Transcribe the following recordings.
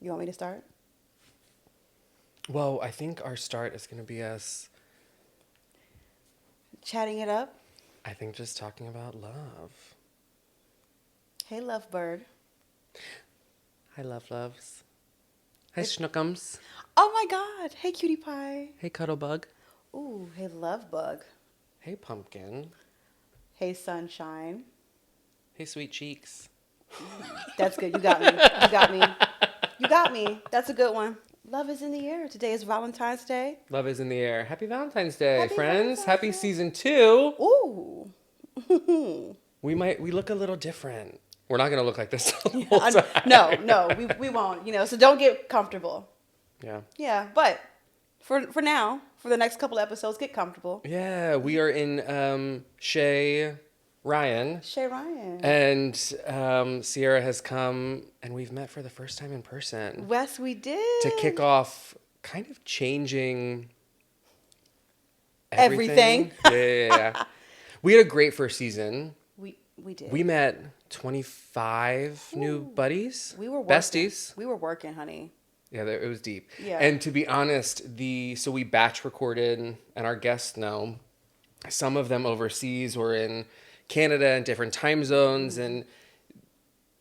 You want me to start? Well, I think our start is going to be us, Chatting it up. I think, just talking about love. Hey, lovebird. Hi, loves. Hi, It's- schnookums. Oh my God. Hey, cutie pie. Hey, cuddlebug. Ooh, hey, love bug. Hey, pumpkin. Hey, sunshine. Hey, sweet cheeks. That's good. You got me. You got me. You got me. That's a good one. Love is in the air. Today is Valentine's Day. Love is in the air. Happy Valentine's Day, Happy friends. Valentine's Happy Day. season 2. Ooh. We look a little different. We're not going to look like this the whole I- time. no, we won't. So don't get comfortable. Yeah. Yeah, but for now, for the next couple episodes, get comfortable. Yeah, we are in Ryan. Shay Ryan. And Sierra has come, and we've met for the first time in person Yes, we did. to kick off kind of changing Everything. Yeah. We had a great first season. We did. We met 25 new Ooh. buddies. We were working. Besties. We were working, honey. Yeah, it was deep. Yeah. And to be honest, so we batch recorded, and our guests know, some of them overseas or in Canada in different time zones, and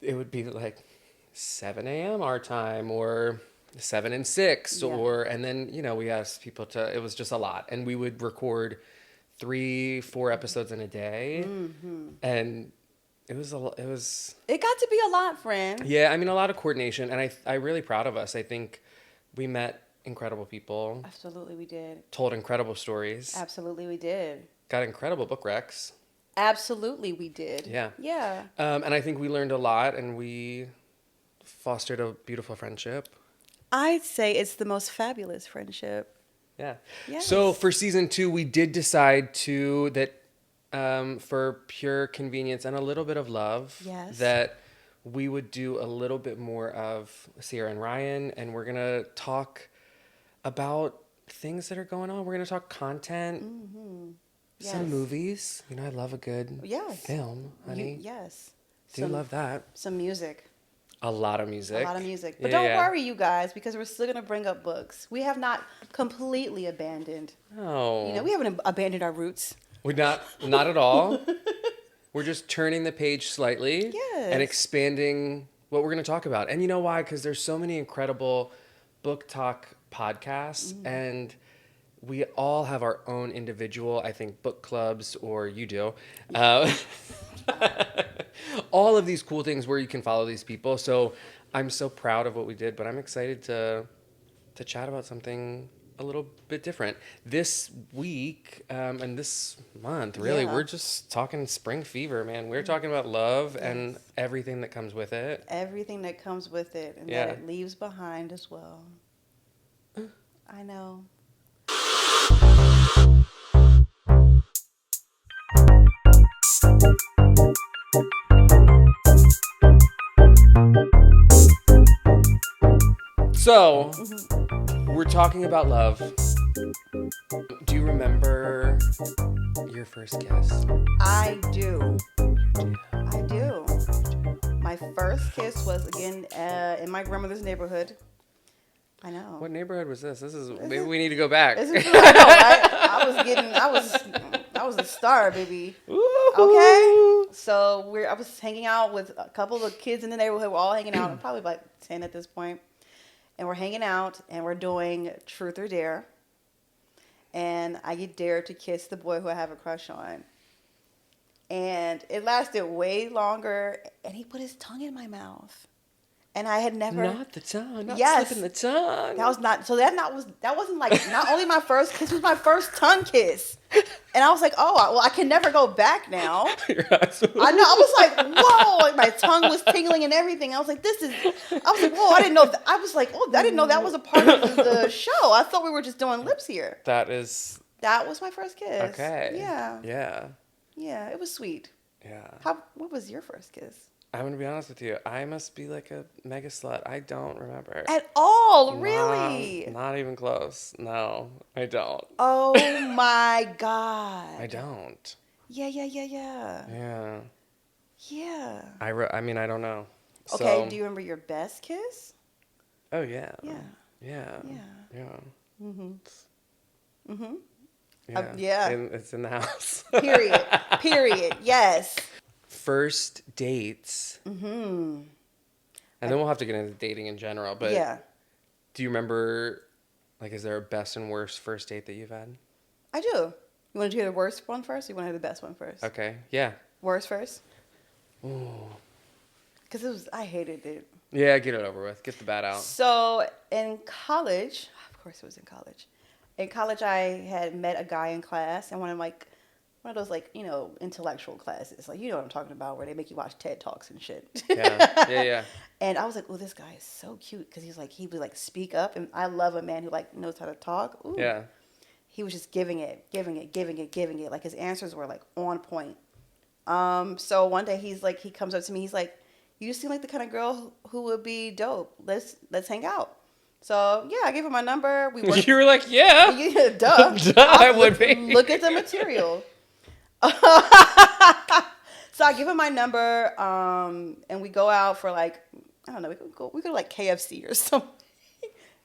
it would be like 7 a.m. our time or 7 and 6 Yeah. and then, we asked people it was just a lot. And we would record 3-4 episodes in a day. Mm-hmm. And it was It got to be a lot, friend. yeah, I mean, a lot of coordination. And I'm really proud of us. I think we met incredible people, Absolutely, we did. told incredible stories, Absolutely, we did. got incredible book recs. Absolutely, we did. Yeah. Yeah. And I think we learned a lot, and we fostered a beautiful friendship. I'd say it's the most fabulous friendship. Yeah. Yes. So for season 2, we did decide that for pure convenience and a little bit of love, Yes. that we would do a little bit more of Sierra and Ryan, and we're going to talk about things that are going on. We're going to talk content, some Yes. movies. I love a good Yes. film, honey. Yes. Do love that. Some music. A lot of music. A lot of music. But Yeah, don't yeah. worry, you guys, because we're still going to bring up books. We have not completely abandoned. No. We haven't abandoned our roots. We're not at all. We're just turning the page slightly Yes. and expanding what we're going to talk about. And you know why? Because there's so many incredible book talk podcasts, and we all have our own individual, I think, book clubs, or you do. All of these cool things where you can follow these people. So I'm so proud of what we did, but I'm excited to chat about something a little bit different. This week and this month, really, Yeah. we're just talking spring fever, man. We're talking about love and Yes. everything that comes with it. Everything that comes with it and Yeah. that it leaves behind as well. I know. So, we're talking about love. Do you remember your first kiss? I do. You I do. My first kiss was, again, in my grandmother's neighborhood. I know. What neighborhood was this? Maybe we need to go back. Isn't true? I know, right? I was a star, baby. Okay? So I was hanging out with a couple of kids in the neighborhood. We're all hanging out. I'm probably like 10 at this point. And we're hanging out and we're doing Truth or Dare. And I get dared to kiss the boy who I have a crush on. And it lasted way longer. And he put his tongue in my mouth. And I had never. Not the tongue. Not Yes. slipping the tongue. That was not. So that wasn't like not only my first kiss, it was my first tongue kiss. And I was like, oh, well, I can never go back now. Your eyes were- I know. I was like, whoa! Like my tongue was tingling and everything. I was like, this is. I was like, whoa! I didn't know. I was like, oh, I didn't know that was a part of the show. I thought we were just doing lips here. That is That was my first kiss. okay. Yeah. Yeah. Yeah. It was sweet. Yeah. What was your first kiss? I'm gonna be honest with you. I must be like a mega slut. I don't remember. At all? Really? Not even close. No, I don't. Oh my God. I don't. Yeah. Yeah. Yeah. I mean, I don't know. Okay, So, do you remember your best kiss? Oh yeah. Yeah. Yeah. Yeah. Yeah. Mm-hmm. Yeah. Yeah. And it's in the house. Period. Period. Yes. First dates. Mm-hmm. And then we'll have to get into dating in general, but Yeah. do you remember, like, is there a best and worst first date that you've had? I do. You want to hear the worst one first, or you want to hear the best one first? Okay. Yeah. Worst first? Ooh. Because I hated it. Yeah, get it over with. Get the bad out. So in college, of course it was in college. In college, I had met a guy in class, and one of those like intellectual classes, like you know what I'm talking about, where they make you watch TED Talks and shit. Yeah. Yeah, yeah. And I was like, oh, this guy is so cute because he would like speak up, and I love a man who like knows how to talk. Ooh, Yeah. he was just giving it, giving it, giving it, giving it. Like his answers were like on point. So one day he comes up to me. He's like, "You seem like the kind of girl who would be dope. Let's hang out." So yeah, I gave him my number. We worked. You were like, yeah. Yeah, duh. Duh, I would be. Look at the material. So I give him my number, and we go out for like I don't know. We go to like KFC or something.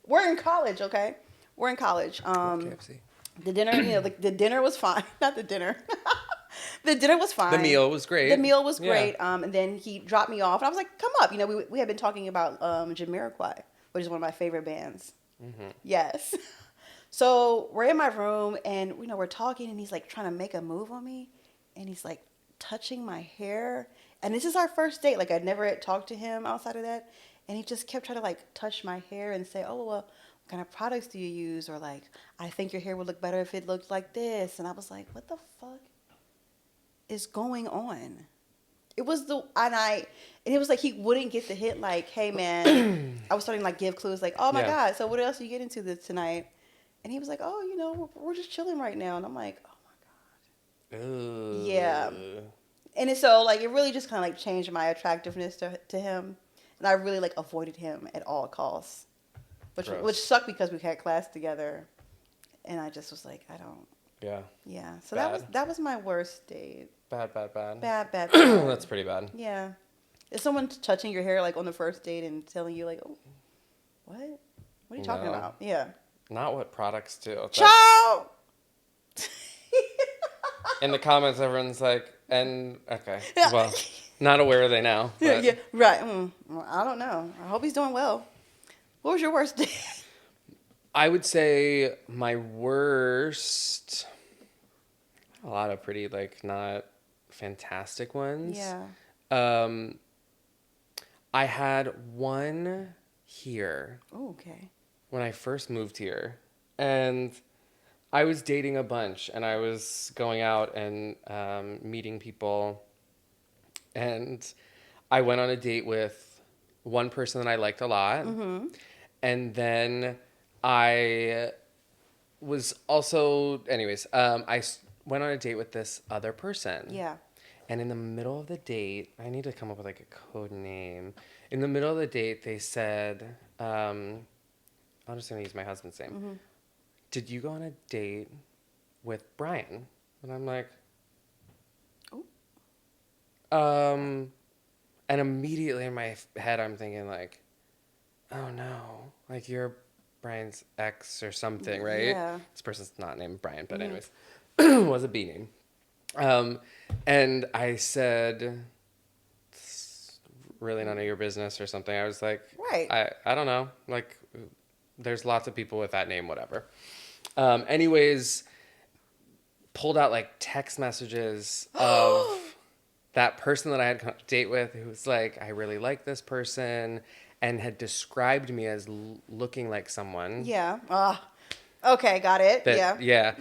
We're in college, okay? We're in college. KFC. The dinner, the dinner was fine. Not the dinner. The dinner was fine. The meal was great. The meal was Yeah. great. And then he dropped me off, and I was like, "Come up." We had been talking about Jamiroquai, which is one of my favorite bands. Mm-hmm. Yes. So we're in my room, and we're talking, and he's like trying to make a move on me, and he's like touching my hair, and this is our first date. Like I'd never had talked to him outside of that, and he just kept trying to like touch my hair and say, "Oh well, what kind of products do you use?" Or like, "I think your hair would look better if it looked like this." And I was like, "What the fuck is going on?" It was and it was like he wouldn't get the hit. Like, "Hey man," I was starting to like give clues. Like, "Oh my Yeah. god, so what else are you getting to this tonight?" And he was like, "Oh, we're just chilling right now." And I'm like, "Oh my god." Ooh. Yeah. And so like it really just kind of like changed my attractiveness to him, and I really like avoided him at all costs, which Gross. sucked because we had class together, and I just was like, I don't. Yeah. Yeah. So Bad. that was my worst date. Bad. Bad, bad, bad. That's pretty bad. Yeah. Is someone touching your hair like on the first date and telling you like, "Oh, what? What are you talking No. about?" Yeah. Not what products do. That's- Ciao. In the comments, everyone's like, and okay, well, not aware are they now. Yeah, But yeah, right. Well, I don't know. I hope he's doing well. What was your worst day? I would say my worst. A lot of pretty like not fantastic ones. Yeah. I had one here Oh, okay. when I first moved here, and I was dating a bunch, and I was going out and meeting people, and I went on a date with one person that I liked a lot, and then I was also, anyways, went on a date with this other person. Yeah. And in the middle of the date, I need to come up with like a code name. In the middle of the date, they said, I'm just going to use my husband's name. Did you go on a date with Brian? And I'm like, Oh. and immediately in my head, I'm thinking like, oh no, like you're Brian's ex or something, right? Yeah. This person's not named Brian, but anyways, was a B name. And I said, it's really none of your business or something. I was like, Right. I don't know. Like, there's lots of people with that name, whatever. Anyways, pulled out like text messages of that person that I had a date with who was like, I really like this person, and had described me as looking like someone. Yeah. Okay, got it. That, Yeah.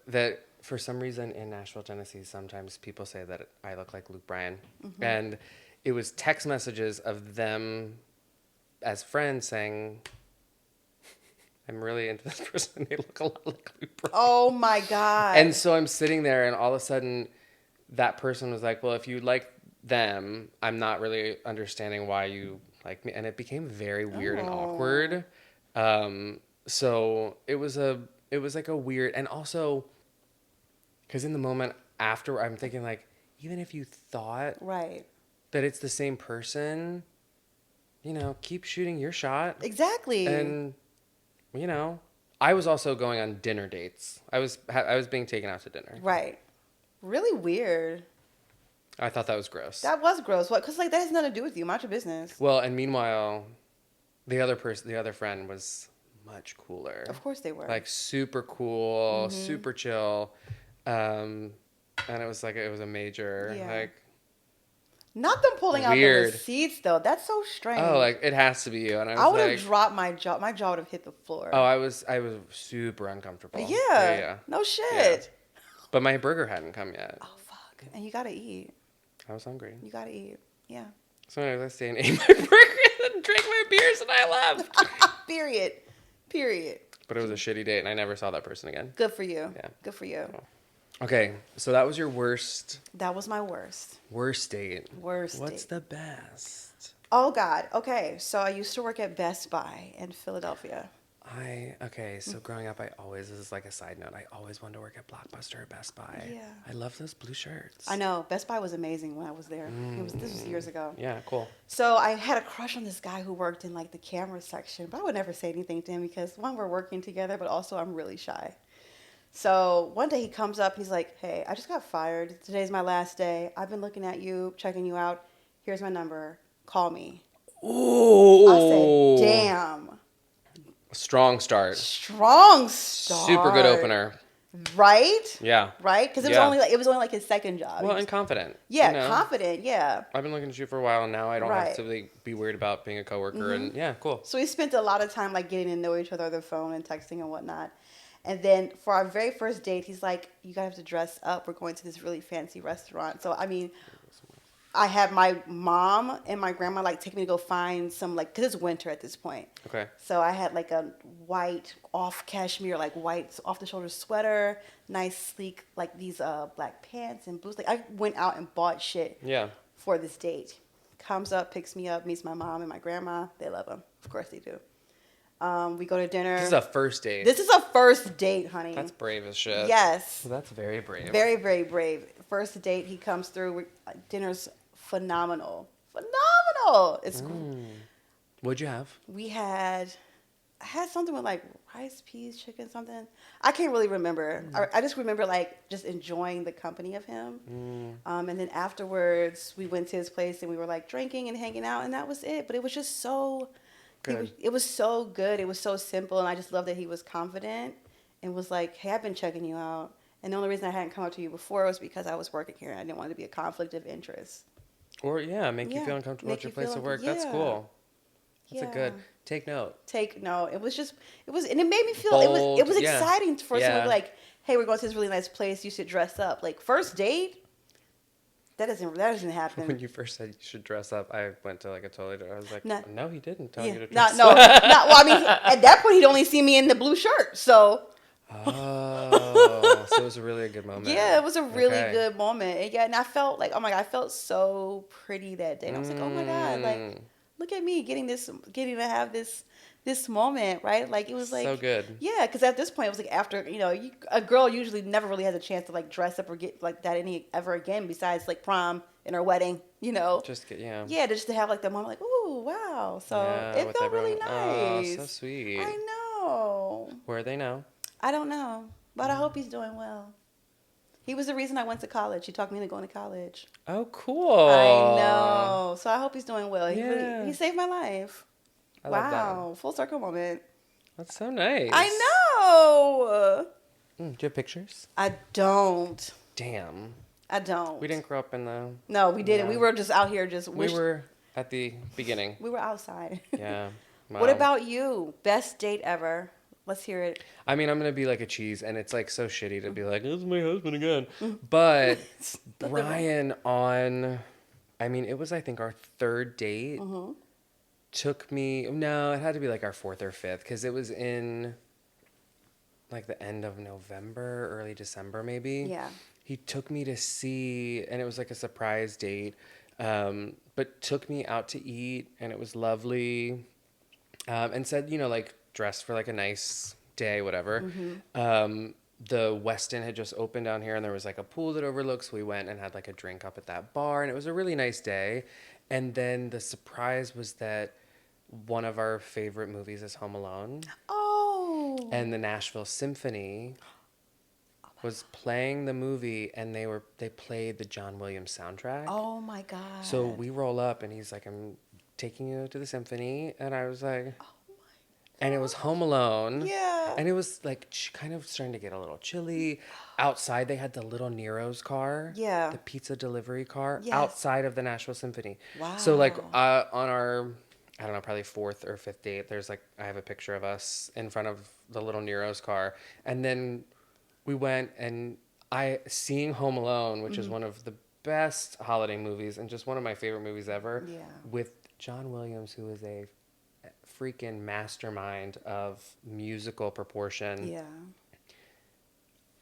That for some reason in Nashville, Tennessee, sometimes people say that I look like Luke Bryan. And it was text messages of them as friends saying, I'm really into this person. They look a lot like Luke Bryan. Oh my god. And so I'm sitting there, and all of a sudden that person was like, well, if you like them, I'm not really understanding why you like me. And it became very weird and awkward. So it was like a weird, and also because in the moment after, I'm thinking like, even if you thought Right. that it's the same person, keep shooting your shot. Exactly. And, I was also going on dinner dates. I was being taken out to dinner. Right. Really weird. I thought that was gross. That was gross. What? Because like that has nothing to do with you. Mind your business. Well, and meanwhile, the other friend was much cooler. Of course they were. Like super cool, super chill. And it was a major like not them pulling out the weird receipts though. That's so strange. Oh, like it has to be you. And I would have dropped my jaw. My jaw would have hit the floor. Oh, I was super uncomfortable. Yeah. No shit. Yeah. But my burger hadn't come yet. Oh fuck. And you gotta eat. I was hungry. You gotta eat. Yeah. So anyway, I stayed and ate my burger and drank my beers and I left. Period. But it was a shitty date and I never saw that person again. Good for you. Yeah. Good for you. Okay, so that was your worst. That was my worst. Worst date. What's the best? Oh God. Okay, so I used to work at Best Buy in Philadelphia. So growing up, this is like a side note, I always wanted to work at Blockbuster or Best Buy. Yeah. I love those blue shirts. I know. Best Buy was amazing when I was there. This was years ago. Yeah, cool. So I had a crush on this guy who worked in like the camera section, but I would never say anything to him because one, we're working together, but also I'm really shy. So one day he comes up, he's like, hey, I just got fired. Today's my last day. I've been looking at you, checking you out. Here's my number. Call me. Ooh. I said, damn. Strong start. Super good opener. Right? Yeah. Right? Because it was only like his second job. Well, and confident. Yeah, confident, yeah. I've been looking at you for a while, and now I don't have to be worried about being a coworker. And yeah, cool. So we spent a lot of time like getting to know each other on the phone and texting and whatnot. And then for our very first date, he's like, you gotta have to dress up. We're going to this really fancy restaurant. So, I mean, I had my mom and my grandma like take me to go find some because it's winter at this point. Okay. So I had like a white off cashmere, like white off the shoulder sweater, nice sleek like these black pants and boots. Like I went out and bought shit. Yeah. For this date. Comes up, picks me up, meets my mom and my grandma. They love him. Of course they do. We go to dinner. This is a first date. This is a first date, honey. That's brave as shit. Yes. Well, that's very brave. Very, very brave. First date, he comes through. Dinner's phenomenal. It's cool. What'd you have? I had something with like rice, peas, chicken, something. I can't really remember. I just remember like just enjoying the company of him. And then afterwards, we went to his place and we were like drinking and hanging out, and that was it. But it was just so good. It was so good. It was so simple, and I just love that he was confident and was like, "Hey, I've been checking you out." And the only reason I hadn't come up to you before was because I was working here and I didn't want it to be a conflict of interest. Or make you feel uncomfortable at your place of work. That's cool. That's a good take note. It was and it made me feel Bold, it was exciting for someone like, hey, we're going to this really nice place. You should dress up. Like first date, that doesn't happen. When you first said you should dress up, I went to like a totally different. I was like, no, he didn't tell you to not dress up. Well, I mean, at that point, he'd only see me in the blue shirt, so. Oh, so it was a really good moment. Yeah, it was a really good moment. And I felt like, oh my God, I felt so pretty that day. And I was like, oh my God, like, look at me getting to have this moment, right? Like, it was like. So good. Yeah, because at this point, it was like after, a girl usually never really has a chance to like dress up or get like that ever again besides like prom and her wedding, Just just to have like the moment like, ooh, wow. So it felt really nice. Oh, so sweet. I know. Where are they now? I don't know, but I hope he's doing well. He was the reason I went to college. He talked me into going to college. Oh, cool. I know. So I hope he's doing well. He saved my life. I love that. Full circle moment. That's so nice. I know. Do you have pictures? I don't. Damn. I don't. We didn't grow up in the... No, we didn't. We were just out here We were at the beginning. We were outside. Yeah. Wow. What about you? Best date ever? Let's hear it. I mean, I'm going to be like a cheese, and it's like so shitty to be like, this is my husband again. But Brian it was, I think, our third date. Took me, no, it had to be like our fourth or fifth, because it was in like the end of November, early December maybe. Yeah. He took me to see, and it was like a surprise date, but took me out to eat, and it was lovely, and said, like, dressed for like a nice day, whatever. The Westin had just opened down here, and there was like a pool that overlooks. So we went and had like a drink up at that bar, and it was a really nice day. And then the surprise was that one of our favorite movies is Home Alone. Oh. And the Nashville Symphony was playing the movie, and they played the John Williams soundtrack. Oh my God. So we roll up, and he's like, "I'm taking you to the symphony," and I was like, Oh my and it was Home Alone. Yeah. And it was like kind of starting to get a little chilly. Outside, they had the little Nero's car. Yeah. The pizza delivery car Yes. outside of the Nashville Symphony. Wow. So like on our, I don't know, probably fourth or fifth date, there's like, I have a picture of us in front of the little Nero's car. And then we went and seeing Home Alone, which is one of the best holiday movies and just one of my favorite movies ever. Yeah. With John Williams, who is a freaking mastermind of musical proportion. Yeah.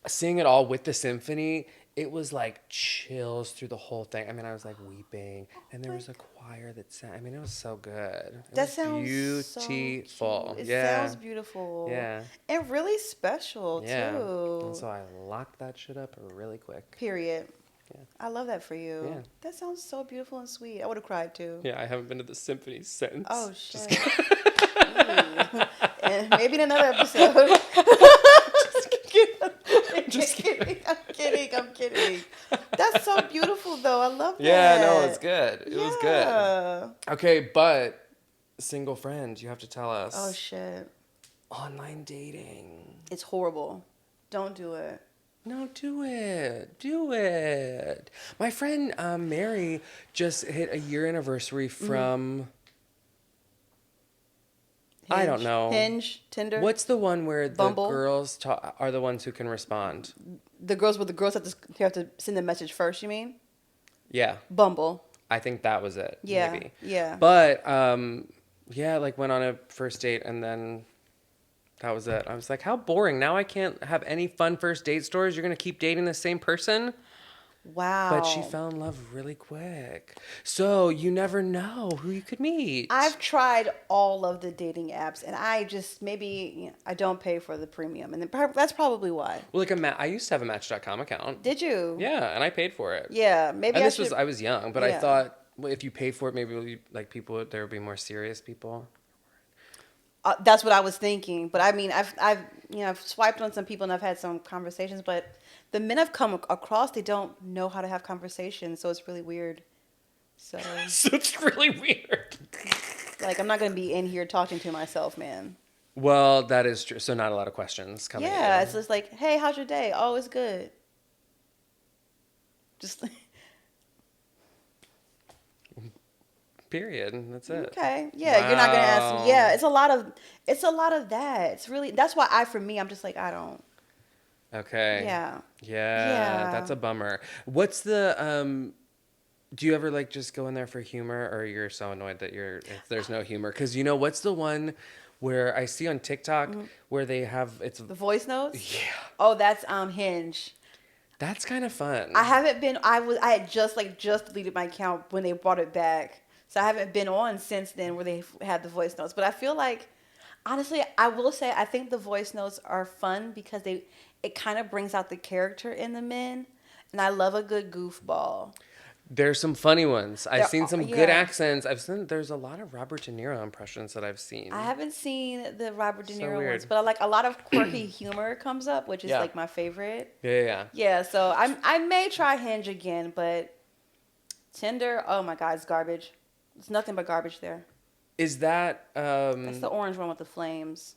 Seeing it all with the symphony, it was like chills through the whole thing. I mean, I was like weeping, and there was a choir that sang. I mean, it was so good. That sounds beautiful. So cute. It Yeah. sounds beautiful. Yeah. And really special Yeah. too. And so I locked that shit up really quick. Period. Yeah. I love that for you. Yeah. That sounds so beautiful and sweet. I would have cried too. Yeah, I haven't been to the symphony since. Oh shit. And maybe in another episode. Just kidding. I'm kidding. That's so beautiful though. I love that. Yeah, no, it's good. It was good. Yeah. Okay, but single friend, you have to tell us. Oh shit. Online dating. It's horrible. Don't do it. No, do it. Do it. My friend Mary just hit a year anniversary from. I don't know. Hinge, Tinder. What's the one where Bumble? the girls are the ones who can respond? The girls have to send a message first, you mean? Yeah, Bumble. I think that was it. Yeah. Maybe. Yeah. But yeah, like went on a first date and then that was it. I was like, how boring. Now I can't have any fun first date stories. You're going to keep dating the same person? Wow. But she fell in love really quick. So you never know who you could meet. I've tried all of the dating apps, and I just I don't pay for the premium, and that's probably why. Well, like I used to have a Match.com account. Did you? Yeah, and I paid for it. Yeah, maybe. And I was young, but I Yeah. thought, well, if you paid for it, maybe like there would be more serious people. That's what I was thinking, but I mean, I've swiped on some people and I've had some conversations, but the men I've come across, they don't know how to have conversations, so it's really weird. So it's really weird. Like, I'm not gonna be in here talking to myself, man. Well, that is true. So not a lot of questions coming. Yeah, in. it's just like, hey, how's your day? Oh, it's good. Just period. That's it. okay. Yeah, you're not gonna ask me. Yeah, it's a lot of that. It's really that's why I'm just like, I don't. Okay. Yeah. Yeah. That's a bummer. What's the do you ever like just go in there for humor, or you're so annoyed that there's no humor? Because you know what's the one where I see on TikTok where they have the voice notes. Yeah. Oh, that's Hinge. That's kind of fun. I haven't been. I had just deleted my account when they brought it back, so I haven't been on since then where they had the voice notes. But I feel like, honestly, I will say I think the voice notes are fun because it kind of brings out the character in the men, and I love a good goofball. There's some funny ones. I've seen some good yeah. accents. There's a lot of Robert De Niro impressions that I've seen. I haven't seen the Robert De So Niro weird. ones, but I like a lot of quirky humor comes up, which is Yeah. like my favorite. Yeah. Yeah, so I may try Hinge again, but Tinder, oh my God, it's garbage. It's nothing but garbage there. Is that That's the orange one with the flames.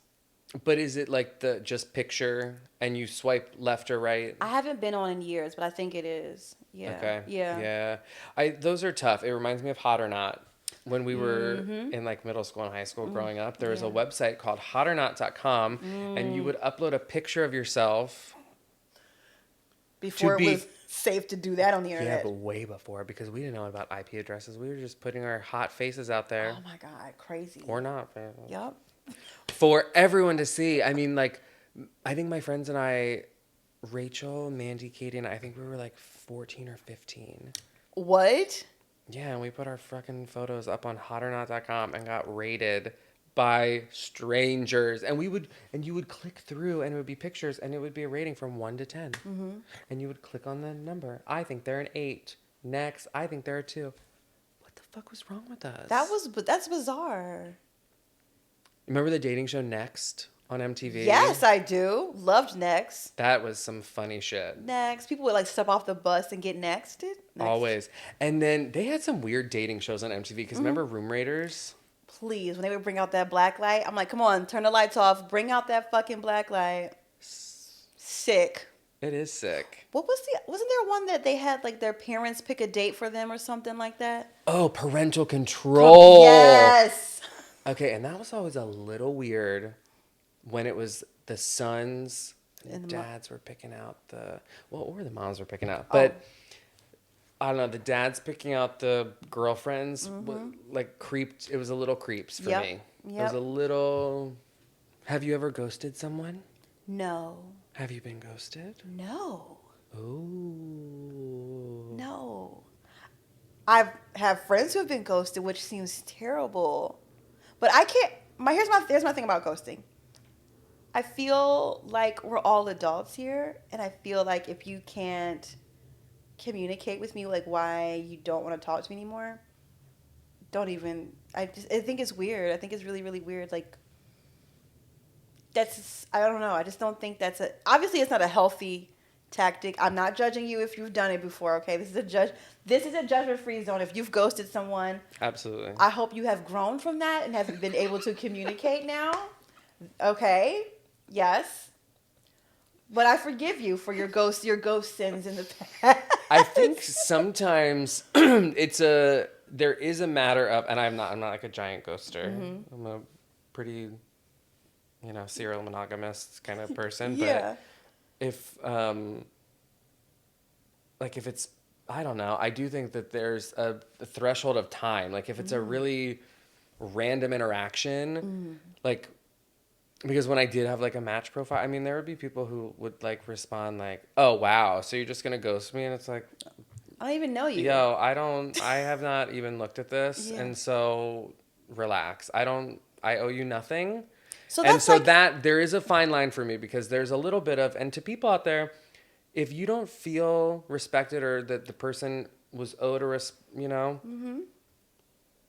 but is it like the just picture and you swipe left or right? I haven't been on in years, but I think it is. Yeah. Okay. Yeah. Yeah. Those are tough. It reminds me of Hot or Not. When we were in like middle school and high school growing up, there was a website called sierra.and.ryan.talktok and you would upload a picture of yourself. Before it was safe to do that on the Yeah, internet. but way before, because we didn't know about IP addresses. We were just putting our hot faces out there. Oh my God, crazy. Or not. Yep. For everyone to see. I mean, like, I think my friends and I, Rachel, Mandy, Katie, and I think we were like 14 or 15. What? Yeah, and we put our fucking photos up on hotornot.com and got rated by strangers. And you would click through and it would be pictures and it would be a rating from 1 to 10. Mm-hmm. And you would click on the number. I think they're an 8. Next, I think they're a 2. What the fuck was wrong with us? That's bizarre. Remember the dating show Next on MTV? Yes, I do. Loved Next. That was some funny shit. Next. People would like step off the bus and get nexted. Next. Always. And then they had some weird dating shows on MTV because remember Room Raiders? Please, when they would bring out that black light, I'm like, come on, turn the lights off. Bring out that fucking black light. Sick. It is sick. Wasn't there one that they had like their parents pick a date for them or something like that? Oh, parental control. Yes. Okay, and that was always a little weird when it was the sons and the dads were picking out or the moms were picking out. But I don't know, the dads picking out the girlfriends like creeped. It was a little creeps for me. It was a little. Have you ever ghosted someone? No. Have you been ghosted? No. Ooh. No. I have friends who have been ghosted, which seems terrible. But I can't. Here's my thing about ghosting. I feel like we're all adults here, and I feel like if you can't communicate with me like why you don't want to talk to me anymore, don't even. I think it's weird. I think it's really, really weird. Like I don't know. I just don't think obviously it's not a healthy tactic. I'm not judging you if you've done it before, okay? This is a judgment-free zone. If you've ghosted someone, Absolutely. I hope you have grown from that and have been able to communicate now. Okay? Yes. But I forgive you for your ghost sins in the past. I think sometimes there is a matter of, and I'm not like a giant ghoster. Mm-hmm. I'm a pretty serial monogamist kind of person. Yeah. But if it's, I don't know, I do think that there's a threshold of time. Like if it's a really random interaction, like, because when I did have like a match profile, I mean, there would be people who would like respond like, "Oh, wow, so you're just going to ghost me?" And it's like, I don't even know you. Yo, I have not even looked at this. Yeah. And so relax. I owe you nothing. So that there is a fine line for me because there's a little bit of, and to people out there, if you don't feel respected or that the person was owed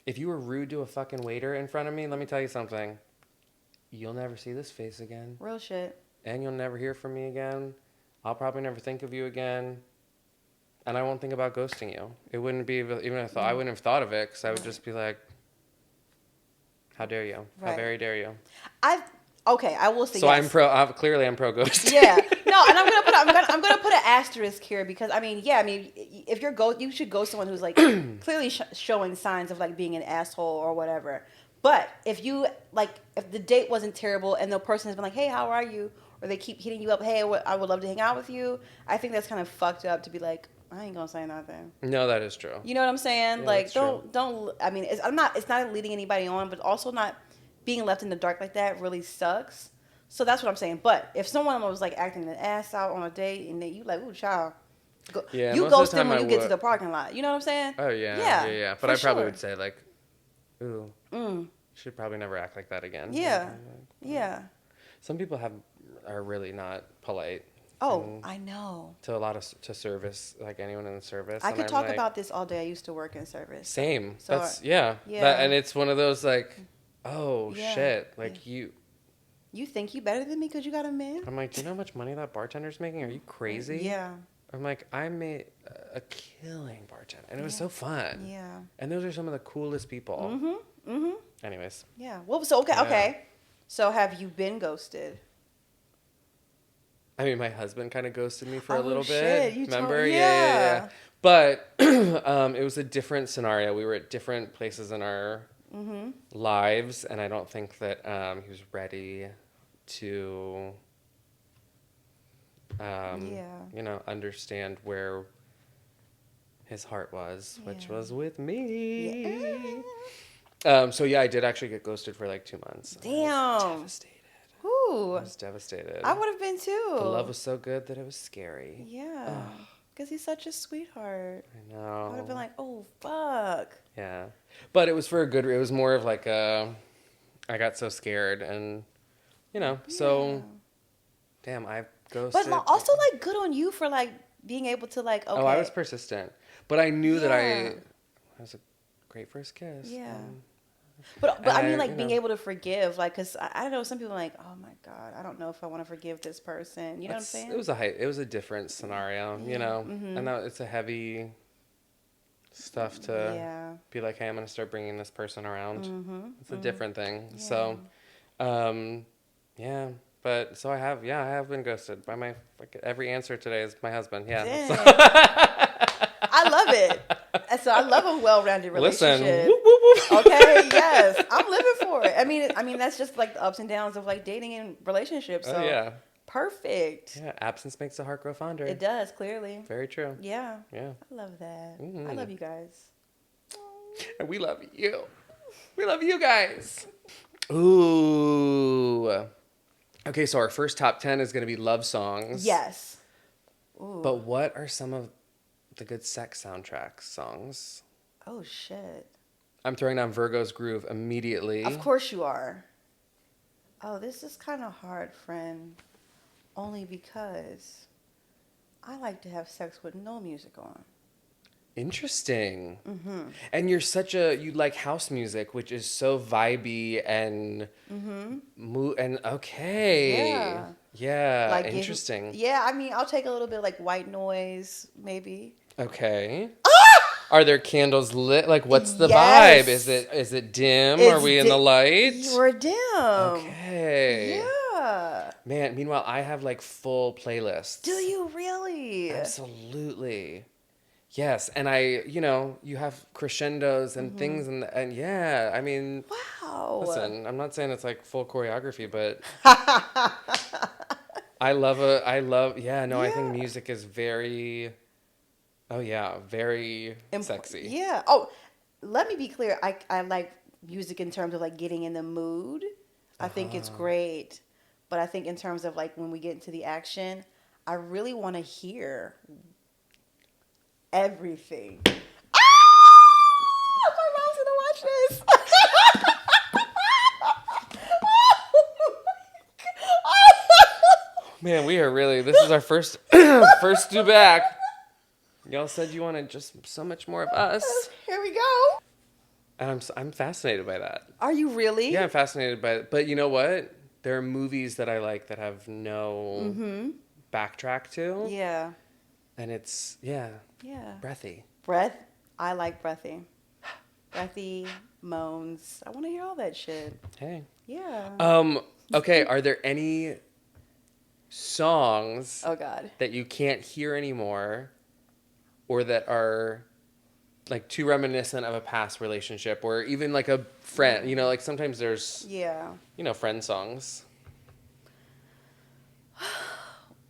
if you were rude to a fucking waiter in front of me, let me tell you something. You'll never see this face again. Real shit. And you'll never hear from me again. I'll probably never think of you again. And I won't think about ghosting you. It wouldn't be, even if I wouldn't have thought of it, because I would just be like, how dare you? How very dare you? I will say so yes. Clearly I'm pro ghosting. Yeah. No, and I'm gonna put an asterisk here because if you should ghost someone who's like clearly showing signs of like being an asshole or whatever. But if the date wasn't terrible and the person has been like, hey, how are you? Or they keep hitting you up, hey, I would love to hang out with you. I think that's kind of fucked up to be like, I ain't gonna say nothing. No, that is true. You know what I'm saying? Yeah, like, don't. I mean, it's not leading anybody on, but also not being left in the dark like that really sucks. So that's what I'm saying. But if someone was like acting an ass out on a date and then you like, ooh, child, you ghost them when you get to the parking lot. You know what I'm saying? Oh yeah, yeah. But I probably would say like, ooh, should probably never act like that again. Yeah, yeah. Some people are really not polite. Oh, I know. To service, like anyone in the service. I could talk about this all day. I used to work in service. Same. So, that's and it's one of those like, oh shit, like you think you better than me because you got a man? I'm like, do you know how much money that bartender's making? Are you crazy? Yeah. I'm like, I made a killing bartender, and it was so fun. Yeah. And those are some of the coolest people. Anyways. Yeah. Well, so okay. So have you been ghosted? I mean, my husband kind of ghosted me for a little bit. You remember? Yeah. But it was a different scenario. We were at different places in our lives, and I don't think that he was ready to, understand where his heart was, which was with me. Yeah. I did actually get ghosted for like 2 months. Damn. I was devastated. Ooh. I was devastated. I would have been too. The love was so good that it was scary. Yeah. Because he's such a sweetheart. I know. I would have been like, oh, fuck. Yeah. But it was for a good, it was more of like I got so scared and, so, damn, I've ghosted. But also, like, good on you for, like, being able to, like, okay. Oh, I was persistent. But I knew that I was a great first kiss. Yeah. But And I mean, like, you being know, able to forgive, like, because I don't know, some people are like, oh my God, I don't know if I want to forgive this person. You know what I'm it saying? was it was a different scenario, you Yeah. know, Mm-hmm. and that, it's a heavy stuff to Yeah. be like, hey, I'm gonna start bringing this person around. Mm-hmm. It's a Mm-hmm. different thing. Yeah. So, yeah, but so I have been ghosted by my every answer today is my husband. Yeah. So. Dang. I love it. And so I love a well-rounded Listen, relationship. whoop, whoop, whoop. Okay, yes, I'm living for it. I mean that's just like the ups and downs of like dating and relationships. Oh So yeah, perfect. yeah. Absence makes the heart grow fonder. It does clearly. Very true. Yeah, Yeah. I love that. I Mm. love you guys. And we love you. We love you guys. Ooh. Okay, so our first top 10 is going to be love songs. Yes. Ooh. But what are some of the good sex soundtrack songs? Oh shit. I'm throwing down Virgo's Groove immediately. Of course you are. Oh, this is kind of hard, friend. Only because I like to have sex with no music on. Interesting. Mm-hmm. And you like house music, which is so vibey and and okay. Yeah. Yeah, Like interesting. yeah, I mean, I'll take a little bit like white noise, maybe. Okay. Are there candles lit? Like, what's the Yes. vibe? Is it dim? Are It's we in the light? You're dim. Okay. Yeah. Man, meanwhile, I have like full playlists. Do you really? Absolutely. Yes, and you have crescendos and things, and yeah, I mean, Wow. listen, I'm not saying it's like full choreography, but I I think Yeah. music is very, oh yeah, very sexy. Yeah. Oh, let me be clear. I like music in terms of like getting in the mood. I think it's great. But I think in terms of like when we get into the action, I really want to hear everything. Ah! My mom's gonna watch this. Man, we are really, this is our first first do back. Y'all said you wanted just so much more of us. Here we go. And I'm fascinated by that. Are you really? Yeah, I'm fascinated by it. But you know what? There are movies that I like that have no backtrack to. Yeah. And it's, yeah, Yeah. breathy. Breath. I like breathy. Breathy moans. I want to hear all that shit. Hey. Yeah. Okay, are there any songs Oh God. that you can't hear anymore or that are like too reminiscent of a past relationship or even like a friend, like sometimes there's, Yeah. friend songs.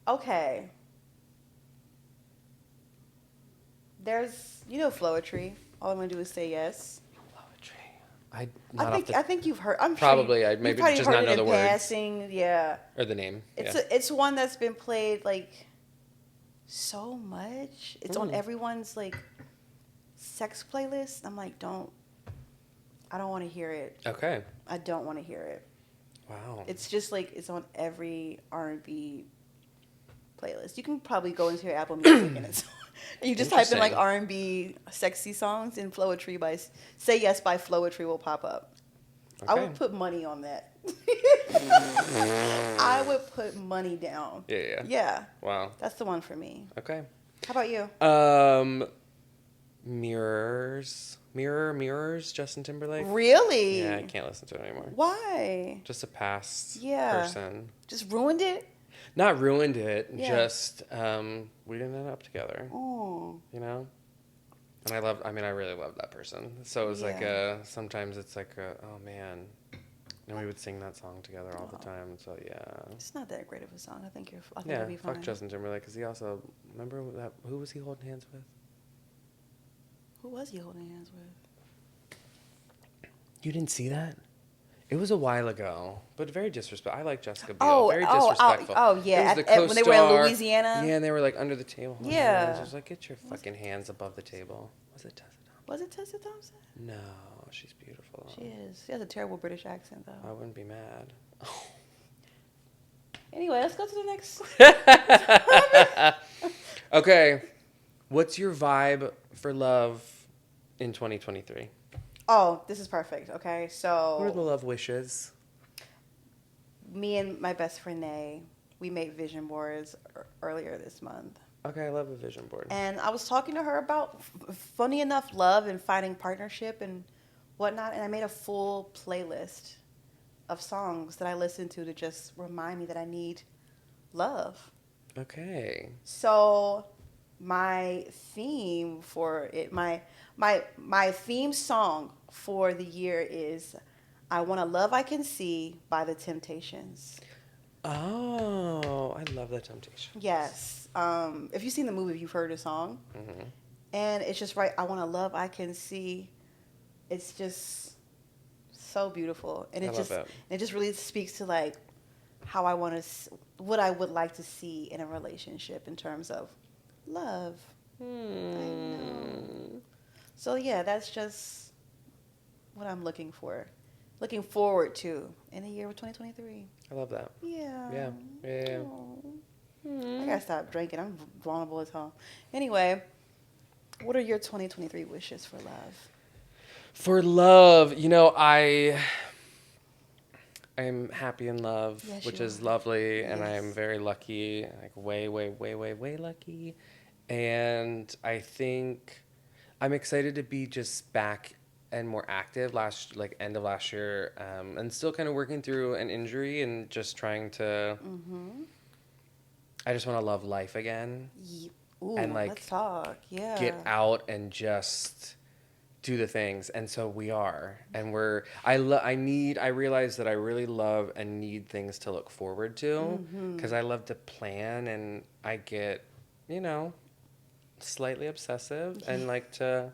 Okay. There's, Flowetry. All I'm gonna do is say yes. I think you've heard. I'm Probably, sure I'd maybe you've probably just heard not it know in the words. passing. Yeah. Or the name. It's one that's been played like so much. It's on everyone's like sex playlist. I'm like, I don't want to hear it. Okay. I don't want to hear it. Wow. It's just like it's on every R&B playlist. You can probably go into your Apple Music and it's you just type in like R&B sexy songs and Flowetry by Say Yes by Flowetry will pop up. Okay. I would put money on that. I would put money down. Yeah. Yeah. Wow. That's the one for me. Okay. How about you? Mirrors, Justin Timberlake. Really? Yeah, I can't listen to it anymore. Why? Just a past Yeah. person. Just ruined it? Not ruined it, Yeah. just we didn't end up together. Oh. And I really loved that person. So it was like sometimes it's like oh man. And we would sing that song together all the time. So yeah. It's not that great of a song. I think it'll be fine. Fuck Justin Timberlake because he also remember that who was he holding hands with? Who was he holding hands with? You didn't see that? It was a while ago, but very disrespectful. I like Jessica Biel. Very disrespectful. Yeah. It was the When they were in co-star. Louisiana? Yeah, and they were like under the table. Yeah. I was like, get your fucking hands above the table. Was it Tessa Thompson? Was it Tessa Thompson? No, she's beautiful. She is. She has a terrible British accent, though. I wouldn't be mad. Anyway, let's go to the next. Okay. What's your vibe for love in 2023? Oh, this is perfect. Okay, What are the so love wishes? me and my best friend Nay, we made vision boards earlier this month. Okay, I love a vision board. And I was talking to her about, funny enough, love and finding partnership and whatnot. And I made a full playlist of songs that I listen to just remind me that I need love. Okay. So my theme for it, my theme song for the year is "I Want a Love I Can See" by The Temptations. Oh, I love that temptation. Yes. If you've seen the movie, you've heard the song. Hmm. And it's just right. I want a love I can see. It's just so beautiful, and I love it. it just really speaks to like how I want to, what I would like to see in a relationship in terms of love. I know. So yeah, that's just what I'm looking forward to in the year of 2023. I love that. Yeah. Yeah. Yeah. Aw. I gotta stop drinking. I'm vulnerable as hell. Anyway, what are your 2023 wishes for love? For love, I'm happy in love, Yes, which you is are. lovely, and I am Yes. very lucky, like way, way, way, way, way lucky. And I think I'm excited to be just back and more active end of last year, and still kind of working through an injury and just trying to. Mm-hmm. I just want to love life again and Ooh, let's like talk. get Yeah. out and just do the things. And so we are, and I realize that I really love and need things to look forward to, Mm-hmm. because I love to plan, and I get, you know slightly obsessive Yeah. and like to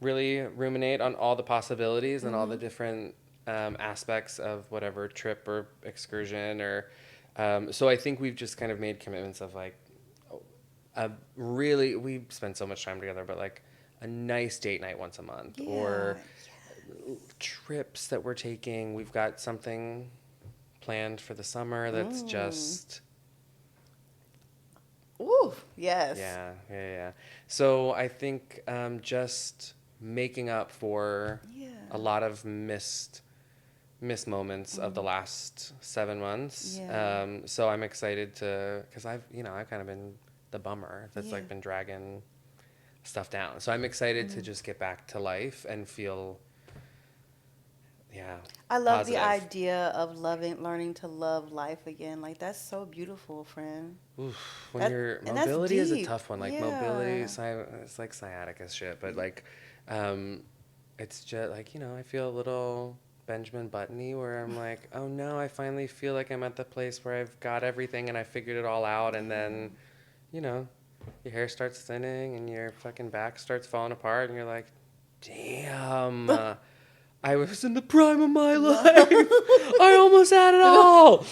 really ruminate on all the possibilities and all the Mm-hmm. different aspects of whatever trip or excursion or so I think we've just kind of made commitments of like really we spend so much time together, but like a nice date night once a month, Yeah. or trips that we're taking. We've got something planned for the summer that's Mm. just Ooh, yes. yeah. So I think just making up for Yeah. a lot of missed moments of the Mm. last 7 months. Yeah. So I'm excited because I've kind of been the bummer that's Yeah. like been dragging stuff down. So I'm excited to Mm. just get back to life and feel, yeah, I love the positive. idea of learning to love life again. Like that's so beautiful, friend. Oof, when That your and that's mobility is a deep. tough one. Like Yeah. it's like sciatica shit, but like, um, it's just like I feel a little Benjamin Buttony where I'm like, oh no, I finally feel like I'm at the place where I've got everything and I figured it all out, and then, Yeah. you know, your hair starts thinning and your fucking back starts falling apart, and you're like, damn. I was in the prime of my life. I almost had it all.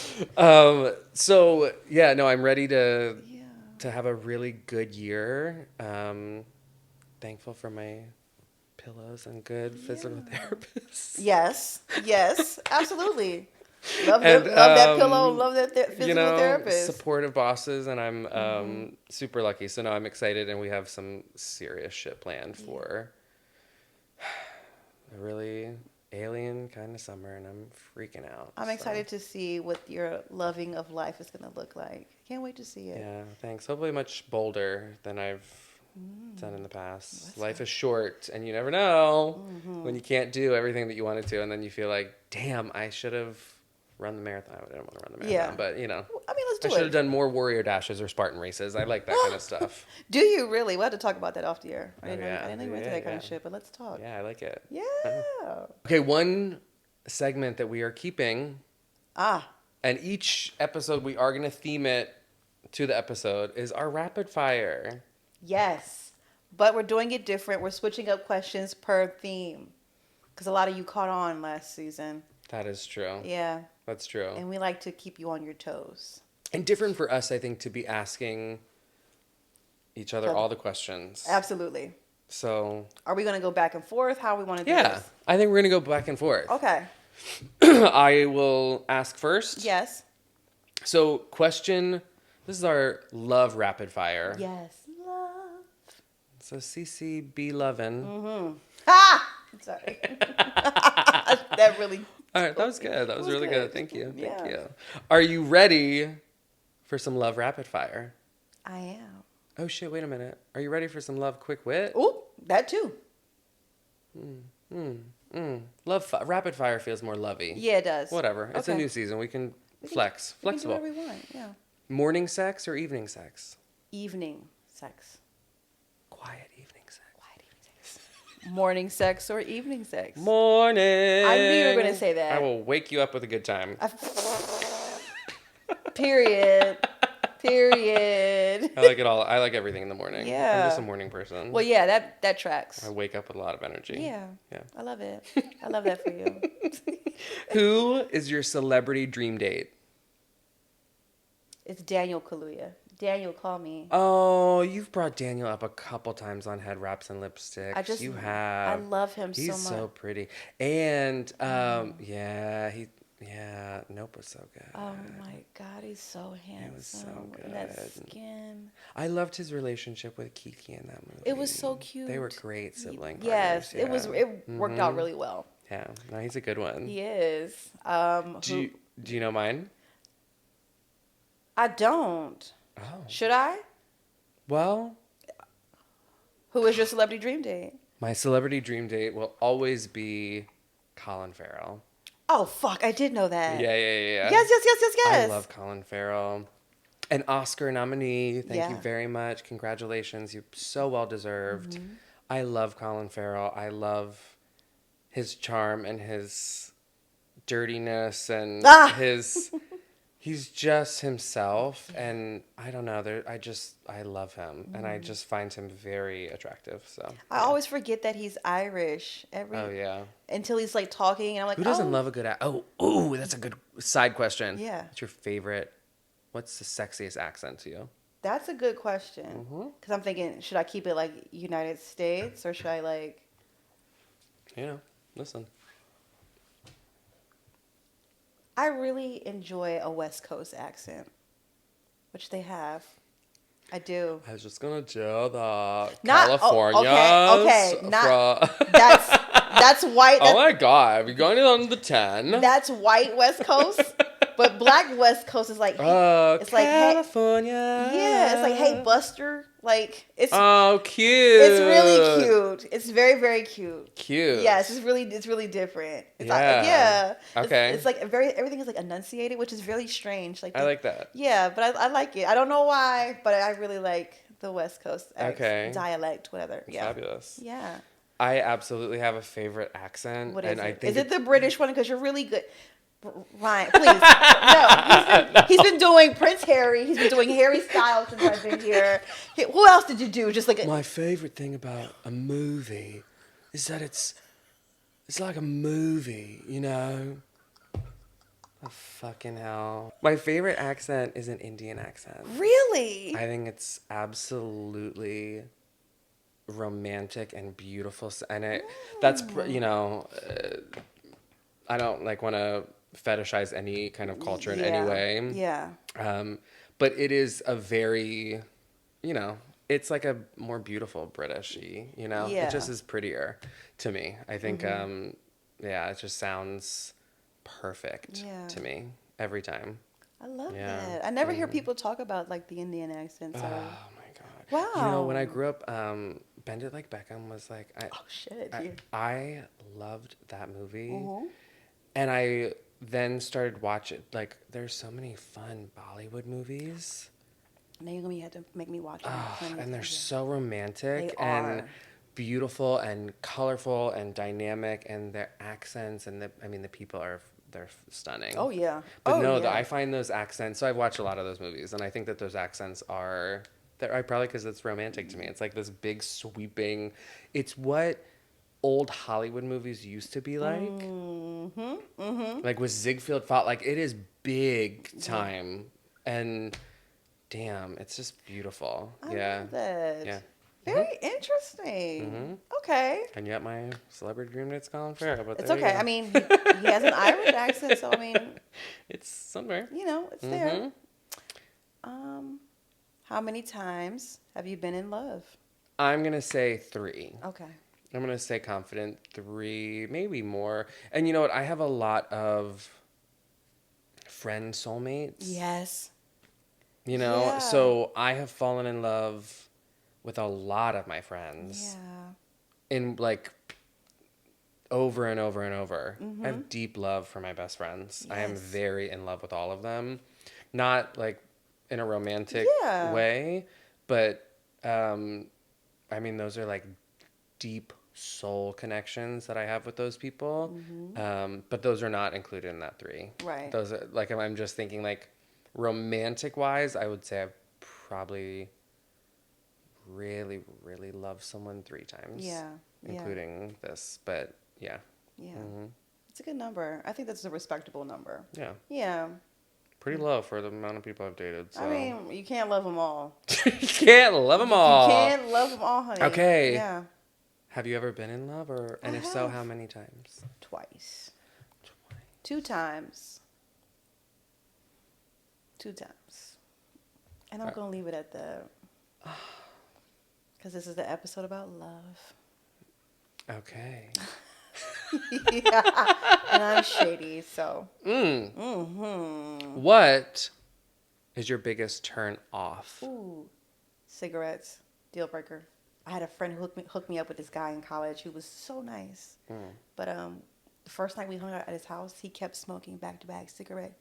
So yeah, no, I'm ready to Yeah. have a really good year. Thankful for my pillows and good physical Yeah. therapists. Yes. Yes. Absolutely. And Love that pillow. Love that physical therapist. supportive bosses, and I'm Mm-hmm. super lucky. So no, I'm excited, and we have some serious shit planned Yeah. for a really alien kind of summer, and I'm freaking out. I'm So excited to see what your loving of life is going to look like. Can't wait to see it. yeah, thanks. Hopefully, much bolder than I've done Mm. in the past. Let's Life hope. is short, and you never know Mm-hmm. when you can't do everything that you wanted to, and then you feel like, damn, I should have run the marathon. I didn't want to run the Yeah. marathon, but I mean, let's I do should have it. done more warrior dashes or Spartan races. I like that kind of stuff. Do you really? We'll have to talk about that off the air. I Oh didn't know. I yeah, didn't know you were into yeah, that kind yeah, of shit. But let's talk. yeah. I like it. Yeah. Okay, one segment that we are keeping, Ah. and each episode we are going to theme it to the episode, is our rapid fire. Yes. But we're doing it different. We're switching up questions per theme because a lot of you caught on last season. That is true. Yeah. That's true. And we like to keep you on your toes. And different for us, I think, to be asking each other all the questions. Absolutely. So, Are we going to go back and forth? How we want to do yeah, this? I think we're going to go back and forth. Okay. I will ask first. Yes. So, this is our love rapid fire. Yes. Love. So, CC be lovin'. Mm-hmm. Ha! Sorry. That really. All right, that was good. That was really good. Thank you. Thank Yeah. you. Are you ready for some love rapid fire? I am. Oh shit! Wait a minute. Are you ready for some love quick wit? Ooh, that too. Rapid fire feels more lovey. Yeah, it does. Whatever. It's a Okay. new season. We can We flexible. can do whatever we want. Yeah. Morning sex or evening sex? Evening sex. Quiet evening sex. Quiet evening sex. Morning sex or evening sex. Morning. I knew you were gonna say that. I will wake you up with a good time. Period. Period. I like it all. I like everything in the morning. Yeah. I'm just a morning person. Well, yeah, that tracks. I wake up with a lot of energy. Yeah. Yeah. I love it. I love that for you. Who is your celebrity dream date? It's Daniel Kaluuya. Daniel, call me. Oh, you've brought Daniel up a couple times on Head Wraps and Lipsticks. You have. I love him so much. He's so pretty. And Nope was so good. Oh my God, he's so handsome. It was so good. And that skin. I loved his relationship with Kiki in that movie. It was so cute. They were great sibling partners. Yes, yeah. it worked out really well. Yeah, no, he's a good one. He is. Do you know mine? I don't. Oh. Should I? Well, Who is your celebrity dream date? my celebrity dream date will always be Colin Farrell. Oh fuck! I did know that. Yeah. Yes. I love Colin Farrell. An Oscar nominee. Thank you Yeah. very much. Congratulations. You're so well deserved. Mm-hmm. I love Colin Farrell. I love his charm and his dirtiness and his... He's just himself, and I don't know. I love him, and I just find him very attractive. So I always forget that he's Irish. Oh yeah. Until he's like talking, and I'm like, Who doesn't love a good that's a good side question. Yeah. What's your favorite? What's the sexiest accent to you? That's a good question. Because I'm thinking, should I keep it like United States or should I like? Listen. I really enjoy a West Coast accent, which they have. I do. I was just gonna do the Not California. okay. Not that's white. Oh my God, we're going on the 10. That's white West Coast, but black West Coast is like it's California. like hey, it's like hey Buster, like it's cute. It's really cute. It's very very cute. Cute. Yes, it's really different. It's Yeah. Okay. It's like everything is like enunciated, which is really strange. Like I like that. Yeah, but I like it. I don't know why, but I really like the West Coast dialect, whatever. Yeah. Fabulous. Yeah. I absolutely have a favorite accent. What is and it? I think Is it the British one? Because you're really good. Ryan, please. No, he's been doing Prince Harry. He's been doing Harry Styles since I've been here. Who else did you do? Just like my favorite thing about a movie is that it's like a movie, you know? Oh, fucking hell. My favorite accent is an Indian accent. Really? I think it's absolutely romantic and beautiful. And I don't like want to fetishize any kind of culture in any way. Yeah. But it is a very, it's like a more beautiful British-y, Yeah. It just is prettier to me. I think, it just sounds perfect to me every time. I love that. I never hear people talk about like the Indian accents. Oh my God. Wow. When I grew up, Bend It Like Beckham was like, I loved that movie. And I then started watching, like, there's so many fun Bollywood movies. Now you're going to have to make me watch them. And they're so romantic They and are. beautiful and colorful and dynamic, and their accents and the people they're stunning. Oh, yeah. But I find those accents, so I've watched a lot of those movies, and I think that those accents are, probably because it's romantic to me. It's like this big sweeping, it's what old Hollywood movies used to be like. Like with Ziegfeld fought, like it is big time, and damn, it's just beautiful. I love that. Yeah. Very interesting. Okay. And yet my celebrity dream date's Colin Farrell, but It's there you okay. go. I mean, he has an Irish accent, so I mean, It's somewhere. it's there. How many times have you been in love? I'm gonna say 3. Okay. I'm going to say confident 3, maybe more. And you know what? I have a lot of friend soulmates. Yes. You know, Yeah. so I have fallen in love with a lot of my friends Yeah. in like over and over and over. I Mm-hmm. have deep love for my best friends. I am Yes. very in love with all of them. Not like in a romantic Yeah. way, but um, I mean, those are like deep soul connections that I have with those people. Mm-hmm. But those are not included in that 3. Right. Those are like, I'm just thinking like romantic wise, I would say I've probably really, really loved someone 3 times, Yeah. Yeah. including this. But yeah. Yeah. Hmm. It's a good number. I think that's a respectable number. Yeah. Yeah. Pretty low for the amount of people I've dated. I So mean, you can't love them all. you can't love them You all. can't love them all, honey. Okay. Yeah. Have you ever been in love, or I and if so, have. how many times? Twice. 2 times. 2 times. And I'm going to leave it at the... Because this is the episode about love. Okay. Yeah. And I'm shady, so... Mm. Mm-hmm. What is your biggest turn off? Ooh. Cigarettes. Deal breaker. I had a friend who hooked me up with this guy in college who was so nice. Mm. But the first night we hung out at his house, he kept smoking back-to-back cigarette.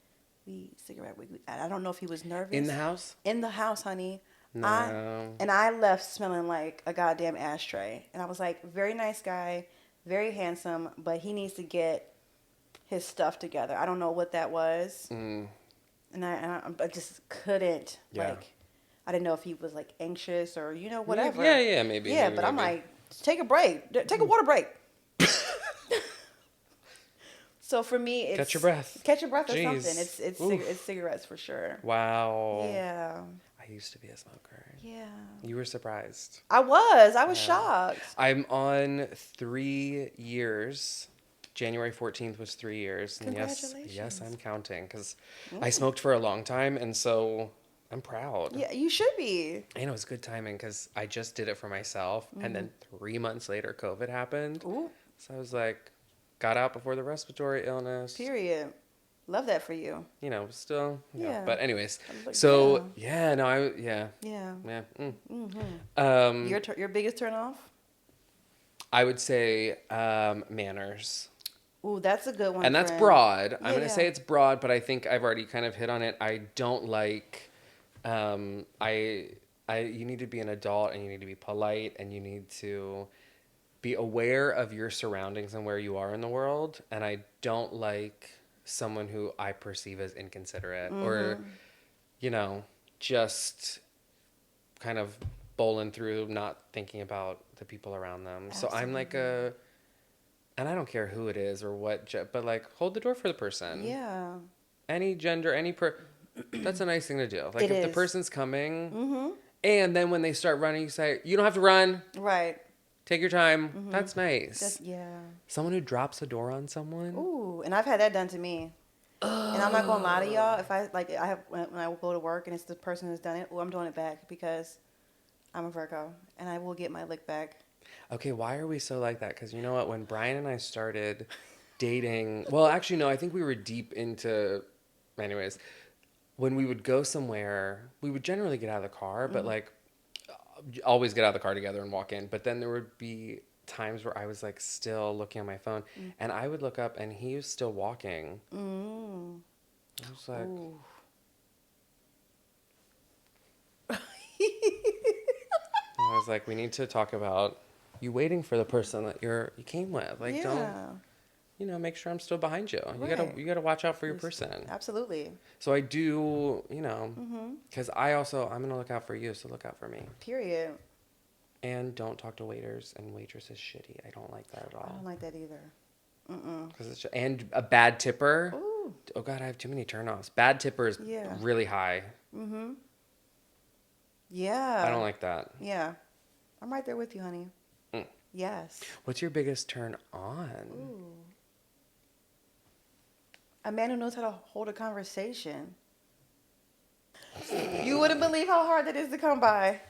I don't know if he was nervous. In the house? In the house, honey. No. I left smelling like a goddamn ashtray. And I was like, very nice guy, very handsome, but he needs to get his stuff together. I don't know what that was. Mm. And I just couldn't, Yeah. like, I didn't know if he was, like, anxious or, whatever. Yeah, maybe. Yeah, maybe, but I'm maybe. like, take a break. Take a water break. So for me, it's... Catch your breath. Catch your breath or Jeez. something. It's cigarettes for sure. Wow. Yeah. I used to be a smoker. Yeah. You were surprised. I was Yeah. shocked. I'm on 3 years. January 14th was 3 years. And Congratulations. yes, I'm counting because I smoked for a long time, and so I'm proud. Yeah, you should be. And it was good timing because I just did it for myself, and then 3 months later, COVID happened. Ooh. So I was like, got out before the respiratory illness. Period. Love that for you. Still. Yeah. But anyways, Like, so yeah. yeah. Yeah. Mm. Your biggest turn off? I would say manners. Ooh, that's a good one. And that's friend. broad. I'm going to Yeah. say it's broad, but I think I've already kind of hit on it. I don't like, you need to be an adult, and you need to be polite, and you need to be aware of your surroundings and where you are in the world. And I don't like someone who I perceive as inconsiderate or, just kind of bowling through, not thinking about the people around them. Absolutely. So I'm like and I don't care who it is or what, but like hold the door for the person. Yeah. Any gender, that's a nice thing to do. Like It if the is. person's coming, and then when they start running, you say, you don't have to run. Right. Take your time. That's nice. Yeah. Someone who drops the door on someone. Ooh, and I've had that done to me. And I'm not gonna lie to y'all. If when I go to work and it's the person who's done it, I'm doing it back because I'm a Virgo and I will get my lick back. Okay, why are we so like that? Because you know what? When Brian and I started dating, well, actually, no, I think we were deep into, anyways, when we would go somewhere, we would generally get out of the car, but like always get out of the car together and walk in. But then there would be times where I was like still looking at my phone and I would look up and he was still walking. I was like, Ooh. I was like, we need to talk about you waiting for the person that you came with. Like, don't, make sure I'm still behind you. Right. You gotta watch out for your person. Absolutely. So I do, because I'm gonna look out for you, so look out for me. Period. And don't talk to waiters and waitresses shitty. I don't like that at all. I don't like that either. Because and a bad tipper. Ooh. Oh God, I have too many turnoffs. Bad tipper is really high. Yeah. I don't like that. Yeah. I'm right there with you, honey. Yes. What's your biggest turn on? Ooh. A man who knows how to hold a conversation. You wouldn't believe how hard that is to come by.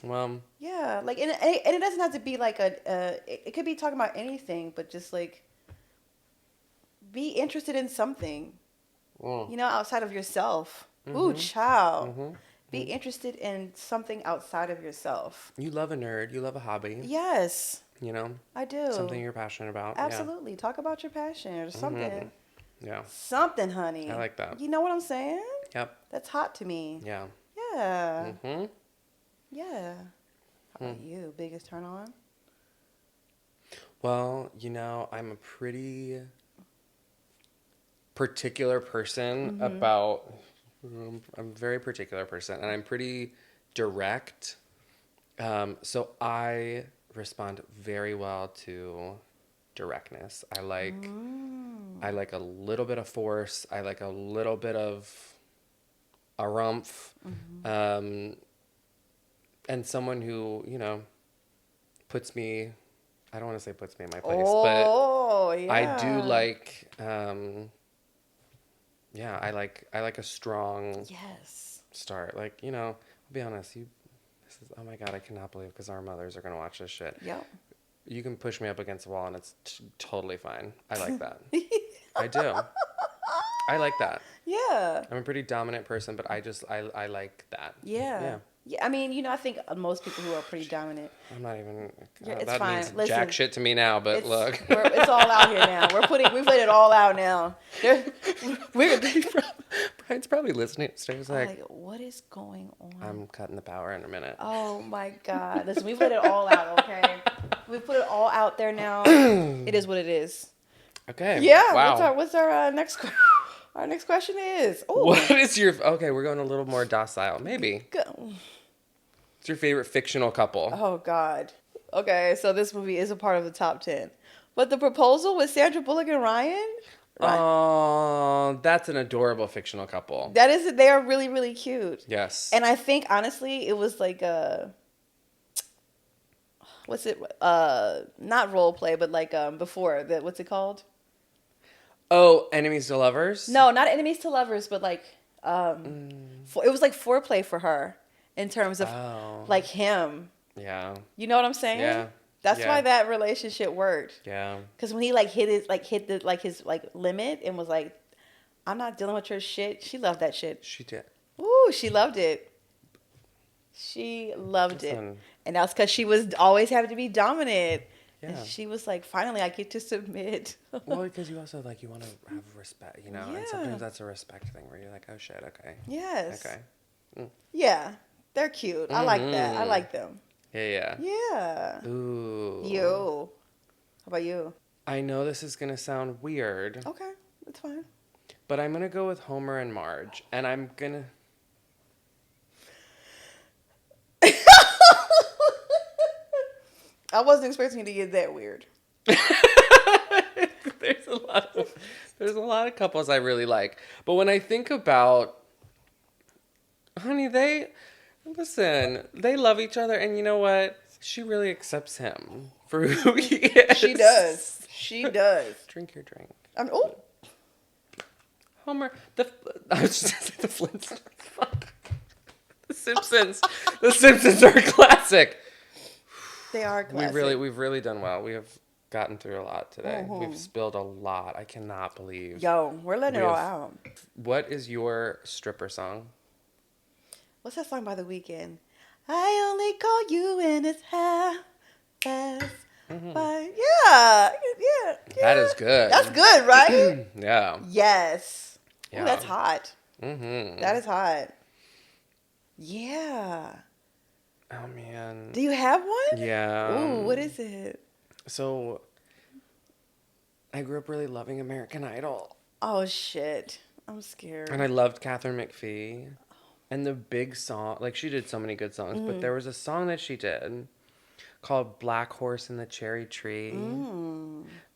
Well, Yeah, like and it doesn't have to be like it could be talking about anything, but just like be interested in something, well, outside of yourself. Ooh, mm-hmm, child. mm-hmm. Be interested in something outside of yourself. You love a nerd. You love a hobby. Yes, You know, I something do. you're passionate about. Yeah. Absolutely. Talk about your passion or Mm-hmm. something. Yeah. Something, I honey. like that. You know what I'm saying? Yep. That's hot to me. Yeah. Yeah. Mm-hmm. Yeah. How Hmm. about you? Biggest turn on? Well, I'm a pretty particular person Mm-hmm. about. I'm a very particular person, and I'm pretty direct. So I respond very well to directness. I Mm. like a little bit of force. I like a little bit of a rumph. Mm-hmm. Um, and someone who, puts me, I don't want to say puts me in my place, but Oh, I do yeah. like, yeah, I like a strong Yes. start. Like, I'll be honest, this is, oh my God, I cannot believe because our mothers are going to watch this shit. Yep. You can push me up against the wall and it's totally fine. I like that. I do. I like that. Yeah. I'm a pretty dominant person, but I like that. Yeah. Yeah. Yeah. I mean, I think most people who are pretty dominant. I'm not even. Yeah, it's That fine. means jack Listen, shit to me now. But look, it's all out here now. We've put it all out now. We're Brian's probably listening upstairs. Like, like, what is going on? I'm cutting the power in a minute. Oh my God! Listen, we put it all out. Okay, we put it all out there now. It is what it is. Okay. Yeah. Wow. What's our next? Our next question is. What Oh. is your? Okay, we're going a little more docile. Maybe. Go. What's your favorite fictional couple? Oh God. Okay, so this movie is a part of the top 10. But The Proposal with Sandra Bullock and Ryan. Oh, that's an adorable fictional couple. They are really really cute. Yes. And I think honestly, it was like what's it? Not role play, but like before that. What's it called? Oh, enemies to lovers? No, not enemies to lovers, but like it was like foreplay for her in terms of Oh. like him. Yeah. You know what I'm saying? Yeah. That's Yeah. why that relationship worked. Yeah. Because when he like hit his like limit and was like, I'm not dealing with your shit. She loved that shit. She did. Ooh, she loved it. She loved it. Listen. And that's because she was always having to be dominant. Yeah. And she was like, finally, I get to submit. Well, because you also you want to have respect, and Yeah. sometimes that's a respect thing where you're like, oh shit, okay. Yes. Okay. Yeah. They're cute. I like that. I like them. Yeah. Yeah. Ooh. You. How about you? I know this is gonna sound weird, Okay. That's fine. but I'm gonna go with Homer and Marge, and I'm gonna. I wasn't expecting you to get that weird. there's a lot of couples I really like, but when I think about, honey, they love each other, and you know what? She really accepts him for who he is. She does. She does. Drink your drink. Oh. Homer, I was just gonna say the Flintstones. Fuck. The Simpsons. The Simpsons are a classic. They are classic. We've really done well. We have gotten through a lot today. Mm-hmm. We've spilled a lot. I cannot believe. Yo, we're letting it all out. What is your stripper song? What's that song by The Weeknd? I only call you when it's half past. But yeah. That is good. That's good, right? Yeah. Yes. Yeah. Ooh, that's hot. Mm-hmm. That is hot. Yeah. Oh man. Do you have one? Yeah. Ooh, what is it? So, I grew up really loving American Idol. Oh shit. I'm scared. And I loved Catherine McPhee. And the big song, she did so many good songs, but there was a song that she did called Black Horse in the Cherry Tree.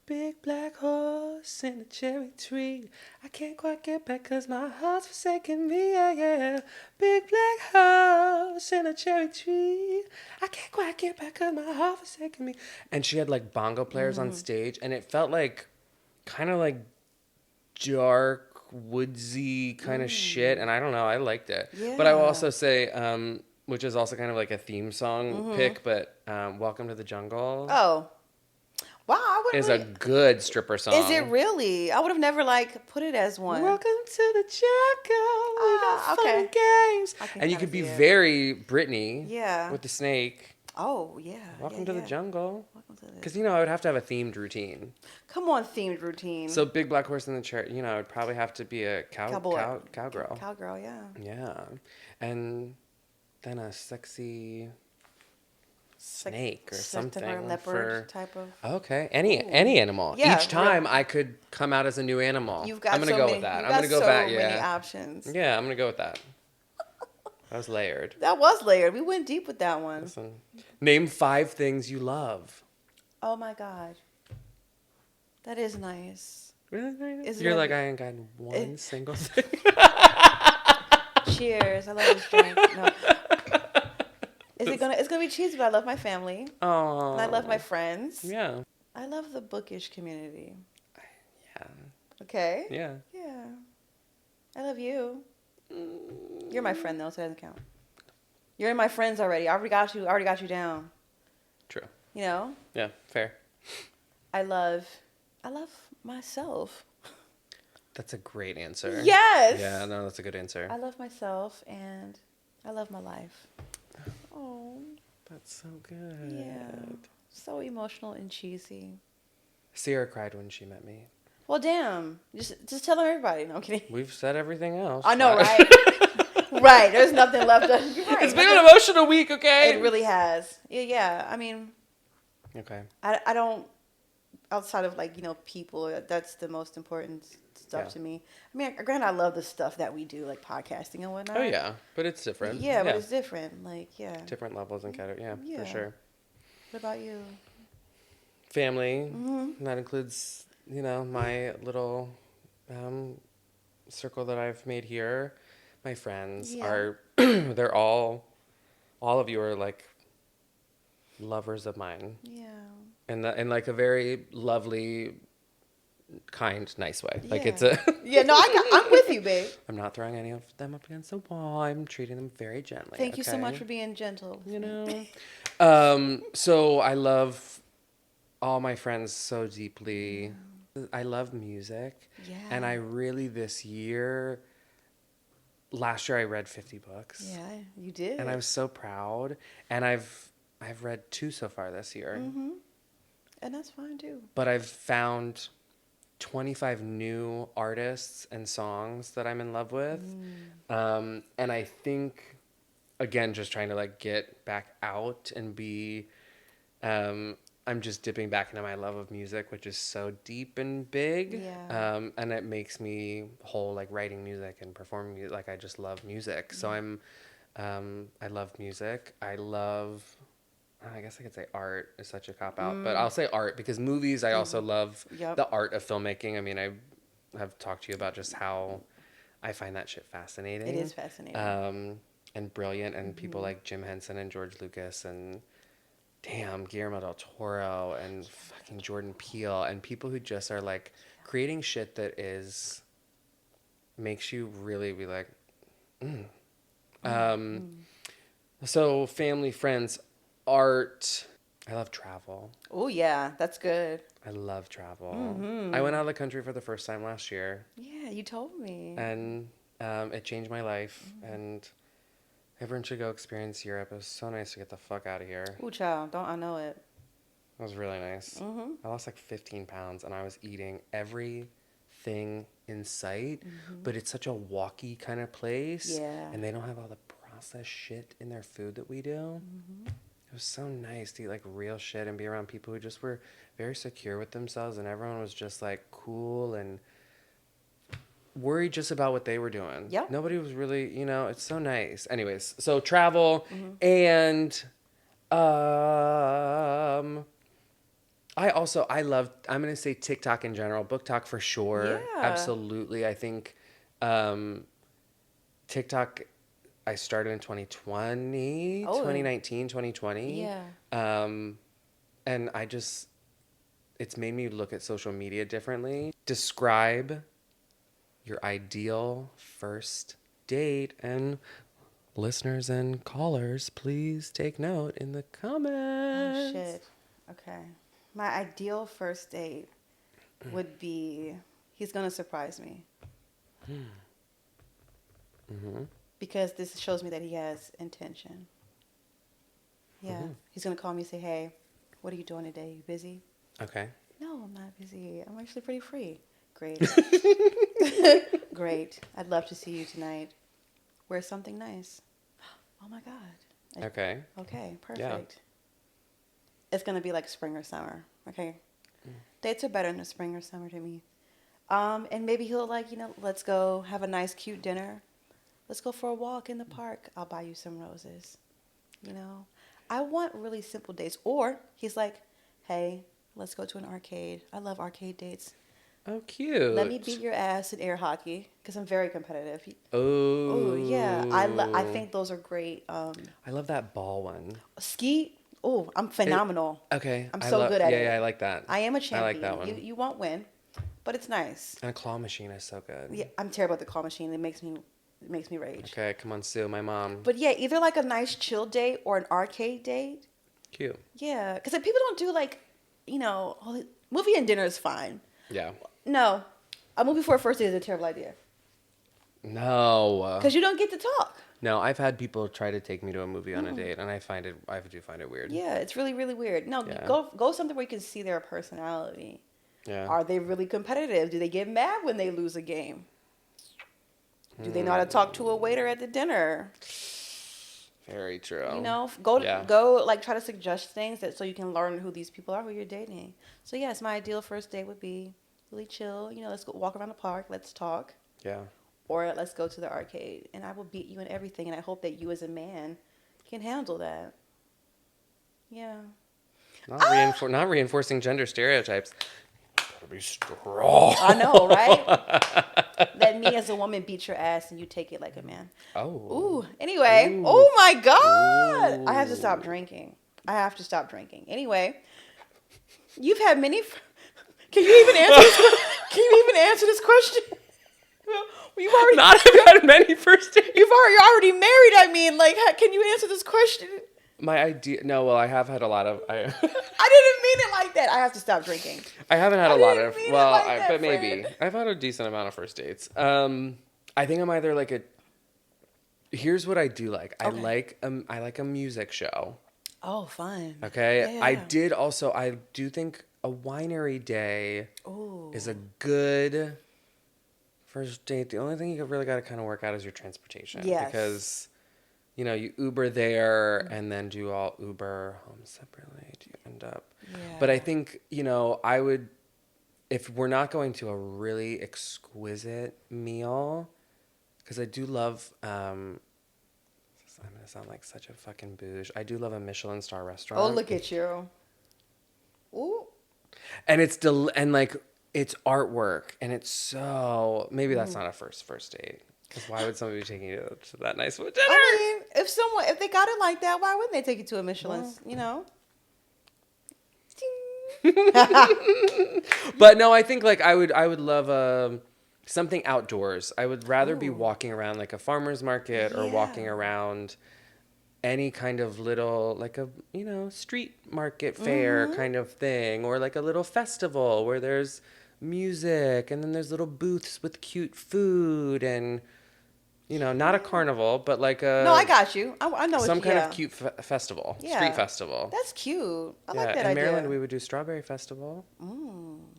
Big black horse in the cherry tree. I can't quite get back 'cause my heart's forsaken me, yeah, yeah. Big black horse in a cherry tree. I can't quite get back 'cause my heart's forsaken me. And she had bongo players on stage, and it felt kind of dark, woodsy kind of shit. And I don't know, I liked it. Yeah. But I will also say, which is also kind of like a theme song pick, but Welcome to the Jungle Oh, wow! I is wouldn't a really. good stripper Is it song. really? I would have never like put it as one. Welcome to the jungle. We got Ah, fun okay. and games. I can And you kind of could be see it. very Britney Yeah. with the snake. Oh, yeah. Yeah, Welcome to the yeah. jungle. Welcome to the. Because, I would have to have a themed routine. Come on, themed routine. So Big Black Horse in the Chariot, it would probably have to be a Cowboy. cowgirl. Cowgirl, yeah. Yeah. And then a sexy snake or something Or leopard type of. okay, any animal. Yeah, Each time I could come out as a new animal. You've got I'm gonna so go many. with that. You've I'm got gonna go so back. many Yeah, options. yeah. I'm gonna go with that. That was layered. That was layered. We went deep with that one. Listen, name 5 things you love. Oh my god, that is nice. Really? Is it You're gonna like be- I ain't got one single thing. Cheers. I love this drink. No. It's gonna be cheesy, but I love my family. Oh. And I love my friends. Yeah. I love the bookish community. Yeah. Okay? Yeah. Yeah. I love you. You're my friend though, so it doesn't count. You're in my friends already. I already got you down. True. You know? Yeah. Fair. I love myself. That's a great answer. Yes. Yeah. No, that's a good answer. I love myself and I love my life. Oh. That's so good. Yeah. So emotional and cheesy. Sierra cried when she met me. Well, damn. Just tell everybody. No, I'm kidding. We've said everything else. I know, right? Right. There's nothing left. You're right. It's been an emotional week, okay? It really has. Yeah. I mean, Okay. I don't, outside of people, that's the most important stuff Yeah. to me. I mean, granted, I love the stuff that we do, like podcasting and whatnot. Oh, yeah. But it's different. Yeah, but it's different. Like, yeah. Different levels and categories. Yeah, Yeah. for sure. What about you? Family. Mm-hmm. That includes, my little circle that I've made here. My friends are, they're all of you are like lovers of mine. Yeah. In like a very lovely, kind, nice way. Like Yeah. it's a... Yeah, no, I'm with you, babe. I'm not throwing any of them up against the wall. I'm treating them very gently. Thank you so okay? much for being gentle. So I love all my friends so deeply. I love music. Yeah. And I really last year I read 50 books. Yeah, you did. And I was so proud. And I've read 2 so far this year. Mm-hmm. And that's fine too. But I've found 25 new artists and songs that I'm in love with. And I think, again, just trying to like get back out and be, I'm just dipping back into my love of music, which is so deep and big. Yeah. And it makes me whole, like writing music and performing music. Like I just love music. So I love music. I guess I could say art is such a cop-out, but I'll say art because movies, I also love the art of filmmaking. I mean, I have talked to you about just how I find that shit fascinating. It is fascinating. And brilliant, and people like Jim Henson and George Lucas and, Guillermo del Toro and fucking Jordan Peele and people who just are like creating shit that makes you really be like, So family, friends, art. I love travel. Oh yeah, that's good. I love travel. I went out of the country for the first time last year. Yeah, you told me. And it changed my life. And everyone should go experience Europe. It was so nice to get the fuck out of here. Ooh, child, don't I know it? It was really nice. I lost like 15 pounds and I was eating everything in sight. But it's such a walky kind of place. Yeah. And they don't have all the processed shit in their food that we do. It was so nice to eat like real shit and be around people who just were very secure with themselves, and everyone was just like cool and worried just about what they were doing. Yep. Nobody was really, it's so nice. Anyways, so travel and I love, I'm going to say TikTok in general, book talk for sure. Yeah. Absolutely. I think TikTok, I started in 2020, 2019, 2020. Yeah. And it's made me look at social media differently. Describe your ideal first date and listeners and callers, please take note in the comments. Oh, shit. Okay. My ideal first date would be he's going to surprise me. Mm-hmm. Because this shows me that he has intention. Yeah. Mm-hmm. He's going to call me and say, hey, what are you doing today? You busy? Okay. No, I'm not busy. I'm actually pretty free. Great. Great. I'd love to see you tonight. Wear something nice. Oh my God. Okay. Okay, perfect. Yeah. It's going to be like spring or summer. Okay. Dates are better in the spring or summer to me. And maybe he'll like, let's go have a nice cute dinner. Let's go for a walk in the park. I'll buy you some roses. I want really simple dates. Or he's like, hey, let's go to an arcade. I love arcade dates. Oh, cute. Let me beat your ass in air hockey because I'm very competitive. Oh. Oh, yeah. I think those are great. I love that ball one. Ski. Oh, I'm phenomenal. Okay. I'm so good at it. Yeah, I like that. I am a champion. I like that one. You won't win, but it's nice. And a claw machine is so good. Yeah, I'm terrible at the claw machine. It makes me rage. Okay, come on, Sue, my mom. But yeah, either like a nice chill date or an arcade date. Cute. Yeah, because people don't do like, movie and dinner is fine. Yeah. No, a movie for a first date is a terrible idea. No. Because you don't get to talk. No, I've had people try to take me to a movie on a date, and I do find it weird. Yeah, it's really, really weird. No, Yeah. go something where you can see their personality. Yeah. Are they really competitive? Do they get mad when they lose a game? Do they know how to talk to a waiter at the dinner? Very true. Go like try to suggest things so you can learn who these people are who you're dating. So yes, my ideal first date would be really chill. Let's go walk around the park. Let's talk. Yeah. Or let's go to the arcade, and I will beat you in everything. And I hope that you, as a man, can handle that. Yeah. Not reinforcing gender stereotypes. Gotta be strong. I know, right? Let me, as a woman, beat your ass, and you take it like a man. Oh. Ooh. Anyway. Ooh. Oh my God. Ooh. I have to stop drinking. Anyway, you've had many. Can you even answer this? Can you even answer this question? You've already Not had many first dates. You're already married. I mean, like, can you answer this question? My idea. No, well, I have had a lot of. I didn't mean it like that. I have to stop drinking. I haven't had a lot of. Well, like that, but maybe friend. I've had a decent amount of first dates. I think I'm either like a. Here's what I do like. Okay. I like a music show. Oh, fun. Okay. Yeah. I do think a winery day is a good first date. The only thing you really got to kind of work out is your transportation. Yes. Because, you Uber there and then do all Uber home separately. Do you end up? Yeah. But I think, I would, if we're not going to a really exquisite meal, because I do love, I'm going to sound like such a fucking bouge. I do love a Michelin star restaurant. Oh, look at you. Ooh. And it's it's artwork, and it's so maybe that's not a first date. Because why would somebody be taking you to that nice dinner? I mean, if they got it like that, why wouldn't they take you to a Michelin? But no, I think like I would love something outdoors. I would rather be walking around like a farmer's market or walking around any kind of little like a street market fair kind of thing, or like a little festival where there's music and then there's little booths with cute food and not a carnival but like a No, I got you. I know some kind of cute festival, street festival. That's cute. I like that in idea. Maryland we would do strawberry festival.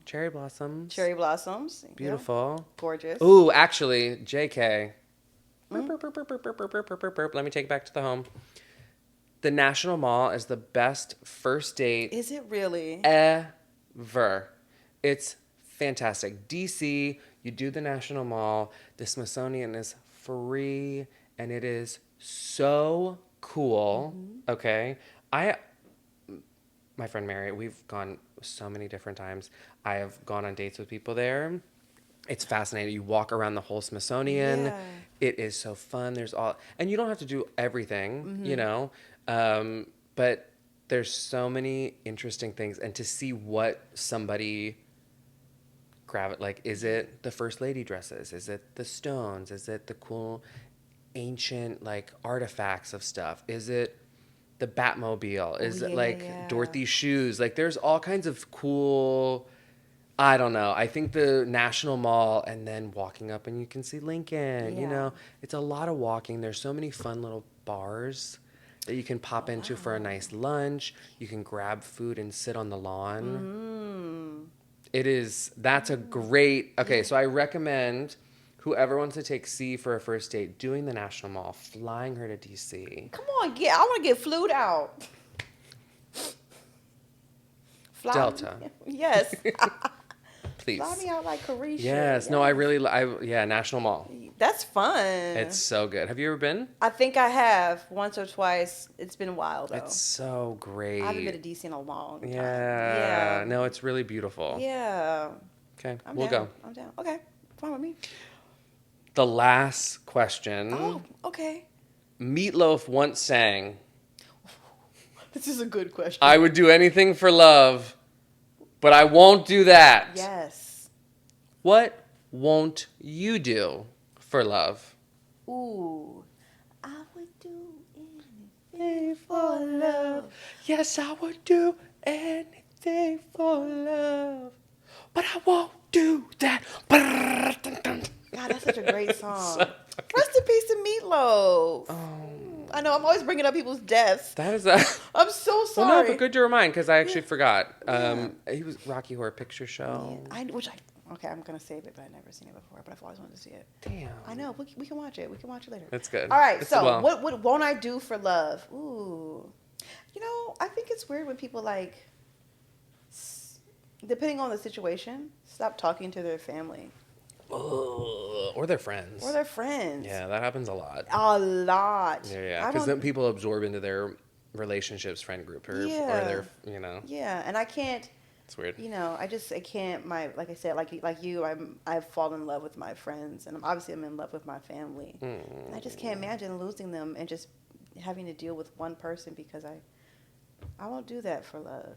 Cherry blossoms. Cherry blossoms. Beautiful. Yeah. Gorgeous. Ooh, actually, JK. Let me take it back to the home. The National Mall is the best first date Is it really? ever. It's fantastic. DC, you do the National Mall. The Smithsonian is free, and it is so cool. Okay? My friend Mary, we've gone so many different times. I have gone on dates with people there. It's fascinating. You walk around the whole Smithsonian. Yeah. It is so fun. And you don't have to do everything, but there's so many interesting things. And to see what somebody is it the First Lady dresses? Is it the Stones? Is it the cool ancient like artifacts of stuff? Is it the Batmobile? Is it like yeah. Dorothy's shoes? Like there's all kinds of cool. I don't know. I think the National Mall and then walking up and you can see Lincoln, you Yeah. know, it's a lot of walking. There's so many fun little bars that you can pop into for a nice lunch. You can grab food and sit on the lawn. That's a great, okay, so I recommend whoever wants to take C for a first date, doing the National Mall, flying her to DC. Come on, I want to get flued out. Fly Delta. Yes. Please. Fly me out like Carisha. Yes. No, yeah, National Mall. That's fun. It's so good. Have you ever been? I think I have once or twice. It's been a while though. It's so great. I haven't been to DC in a long time. Yeah. No, it's really beautiful. Yeah. Okay, We'll go. I'm down. Okay, fine with me. The last question. Oh, okay. Meatloaf once sang, This is a good question. I would do anything for love, but I won't do that. Yes. What won't you do for love? Ooh. I would do anything for love. Yes, I would do anything for love, but I won't do that. God, that's such a great song. Rest in peace to Meatloaf. I know, I'm always bringing up people's deaths. That is I'm so sorry. Well, no, but good to remind because I actually forgot. He was Rocky Horror Picture Show. Yeah, okay, I'm gonna save it, but I've never seen it before. But I've always wanted to see it. Damn. I know. We can watch it. We can watch it later. That's good. All right. What won't I do for love? Ooh. You know, I think it's weird when people like, depending on the situation, stop talking to their family. Or their friends. Yeah, that happens a lot. A lot. Yeah, because then people absorb into their relationships, friend group, or their, you know. Yeah, and I can't. It's weird. You know, I can't. Like I said, like you, I've fallen in love with my friends, and I'm in love with my family. And I just can't imagine losing them and just having to deal with one person because I won't do that for love.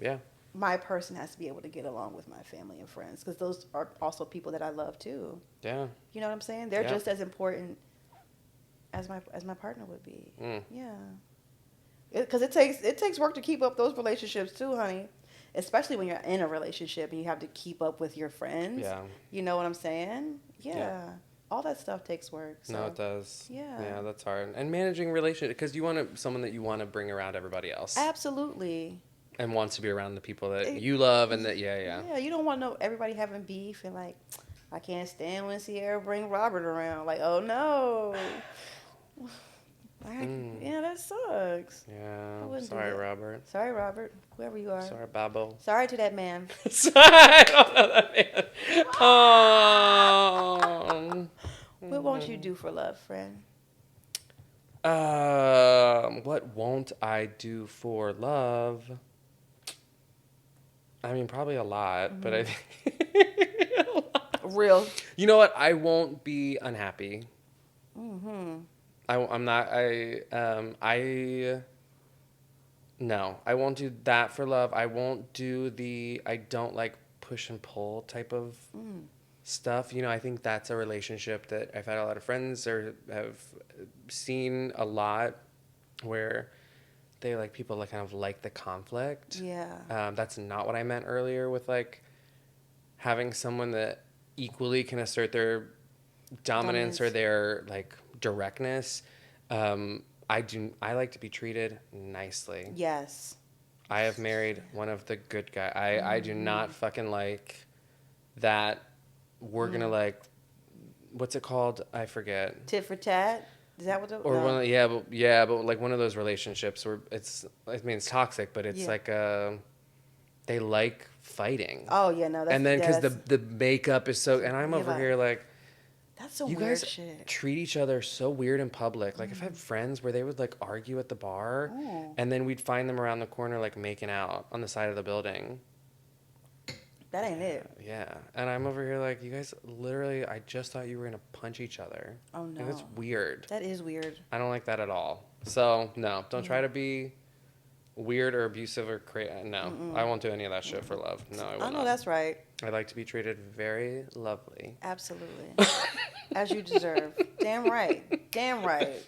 Yeah. My person has to be able to get along with my family and friends because those are also people that I love too. Yeah. You know what I'm saying? They're just as important as my partner would be. Yeah. Because it takes work to keep up those relationships too, honey. Especially when you're in a relationship and you have to keep up with your friends. Yeah. You know what I'm saying? Yeah. All that stuff takes work. So. No, it does. Yeah. Yeah, that's hard. And managing relationships because you want someone that you want to bring around everybody else. Absolutely. And wants to be around the people that you love and that, yeah, you don't want everybody having beef and like, I can't stand when Sierra bring Robert around. Like, oh no. Yeah, that sucks. Yeah. Sorry, Robert. Sorry, Robert. Whoever you are. Sorry, Babbo. Sorry to that man. I don't know that man. Oh. What won't you do for love, friend? What won't I do for love? I mean, probably a lot, but I think a lot. Real. You know what? I won't be unhappy. Mm-hmm. I'm not. No, I won't do that for love. I won't do I don't like push and pull type of stuff. You know, I think that's a relationship that I've had a lot of friends or have seen a lot where they like people like kind of like the conflict. Yeah. That's not what I meant earlier with like having someone that equally can assert their dominance or their like directness. I like to be treated nicely. Yes. I have married one of the good guys. I do not fucking like that. We're gonna like, what's it called? I forget. Tit for tat. Is that what? But like one of those relationships where it's toxic, but it's like they like fighting. Oh yeah, no. And then because the makeup is so, and I'm over here like. That's some you weird guys shit. Treat each other so weird in public. Like, I've had friends where they would, like, argue at the bar, and then we'd find them around the corner, like, making out on the side of the building. That ain't it. Yeah. And I'm over here like, you guys literally, I just thought you were going to punch each other. Oh, no. Like, that's weird. That is weird. I don't like that at all. So, no, don't try to be weird or abusive or crazy. No, I won't do any of that shit for love. No, I will I know not. that's right. I like to be treated very lovely. Absolutely. As you deserve. Damn right. Damn right.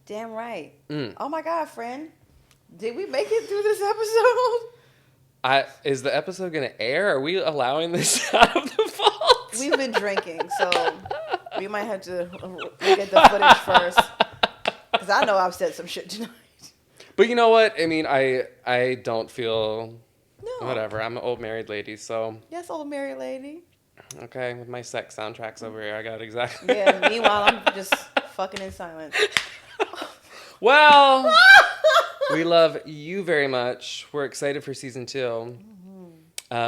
Damn right. Oh my God, friend. Did we make it through this episode? Is the episode going to air? Are we allowing this out of the vault? We've been drinking, so we might have to look at the footage first. Because I know I've said some shit tonight. But you know what? I mean, I don't feel... No. Whatever. I'm an old married lady, so... Yes, old married lady. Okay, with my sex soundtracks over here, I got exactly... Yeah, meanwhile, I'm just fucking in silence. Well, we love you very much. We're excited for season 2.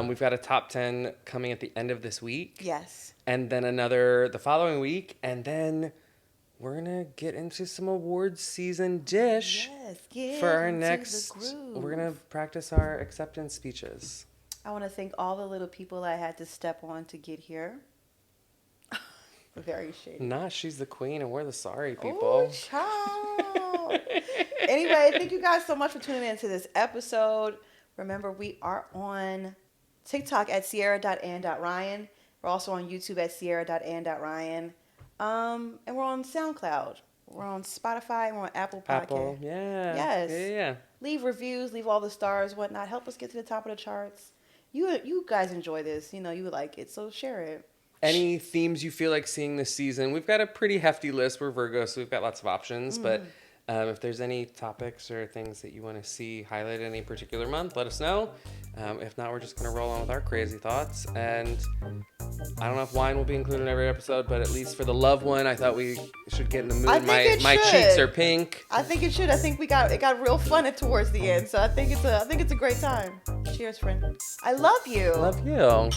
We've got a top 10 coming at the end of this week. Yes. And then another the following week. And then we're going to get into some awards season dish. Yes, for our next... We're going to practice our acceptance speeches. I want to thank all the little people I had to step on to get here. Very shady. Nah, she's the queen and we're the sorry people. Oh, child. Anyway, thank you guys so much for tuning in to this episode. Remember, we are on TikTok at sierra.and.ryan. We're also on YouTube at sierra.and.ryan. And we're on SoundCloud. We're on Spotify. And we're on Apple Podcast. Apple, yeah. Yes. Yeah. Leave reviews. Leave all the stars, whatnot. Help us get to the top of the charts. You guys enjoy this. You would like it, so share it. Any themes you feel like seeing this season? We've got a pretty hefty list. We're Virgo, so we've got lots of options. But if there's any topics or things that you want to see highlighted any particular month, let us know. If not, we're just going to roll on with our crazy thoughts. And I don't know if wine will be included in every episode, but at least for the love one, I thought we should get in the mood. My cheeks are pink. I think it should. I think it got real fun towards the end. So I think it's a great time. Cheers, friend. I love you. Love you.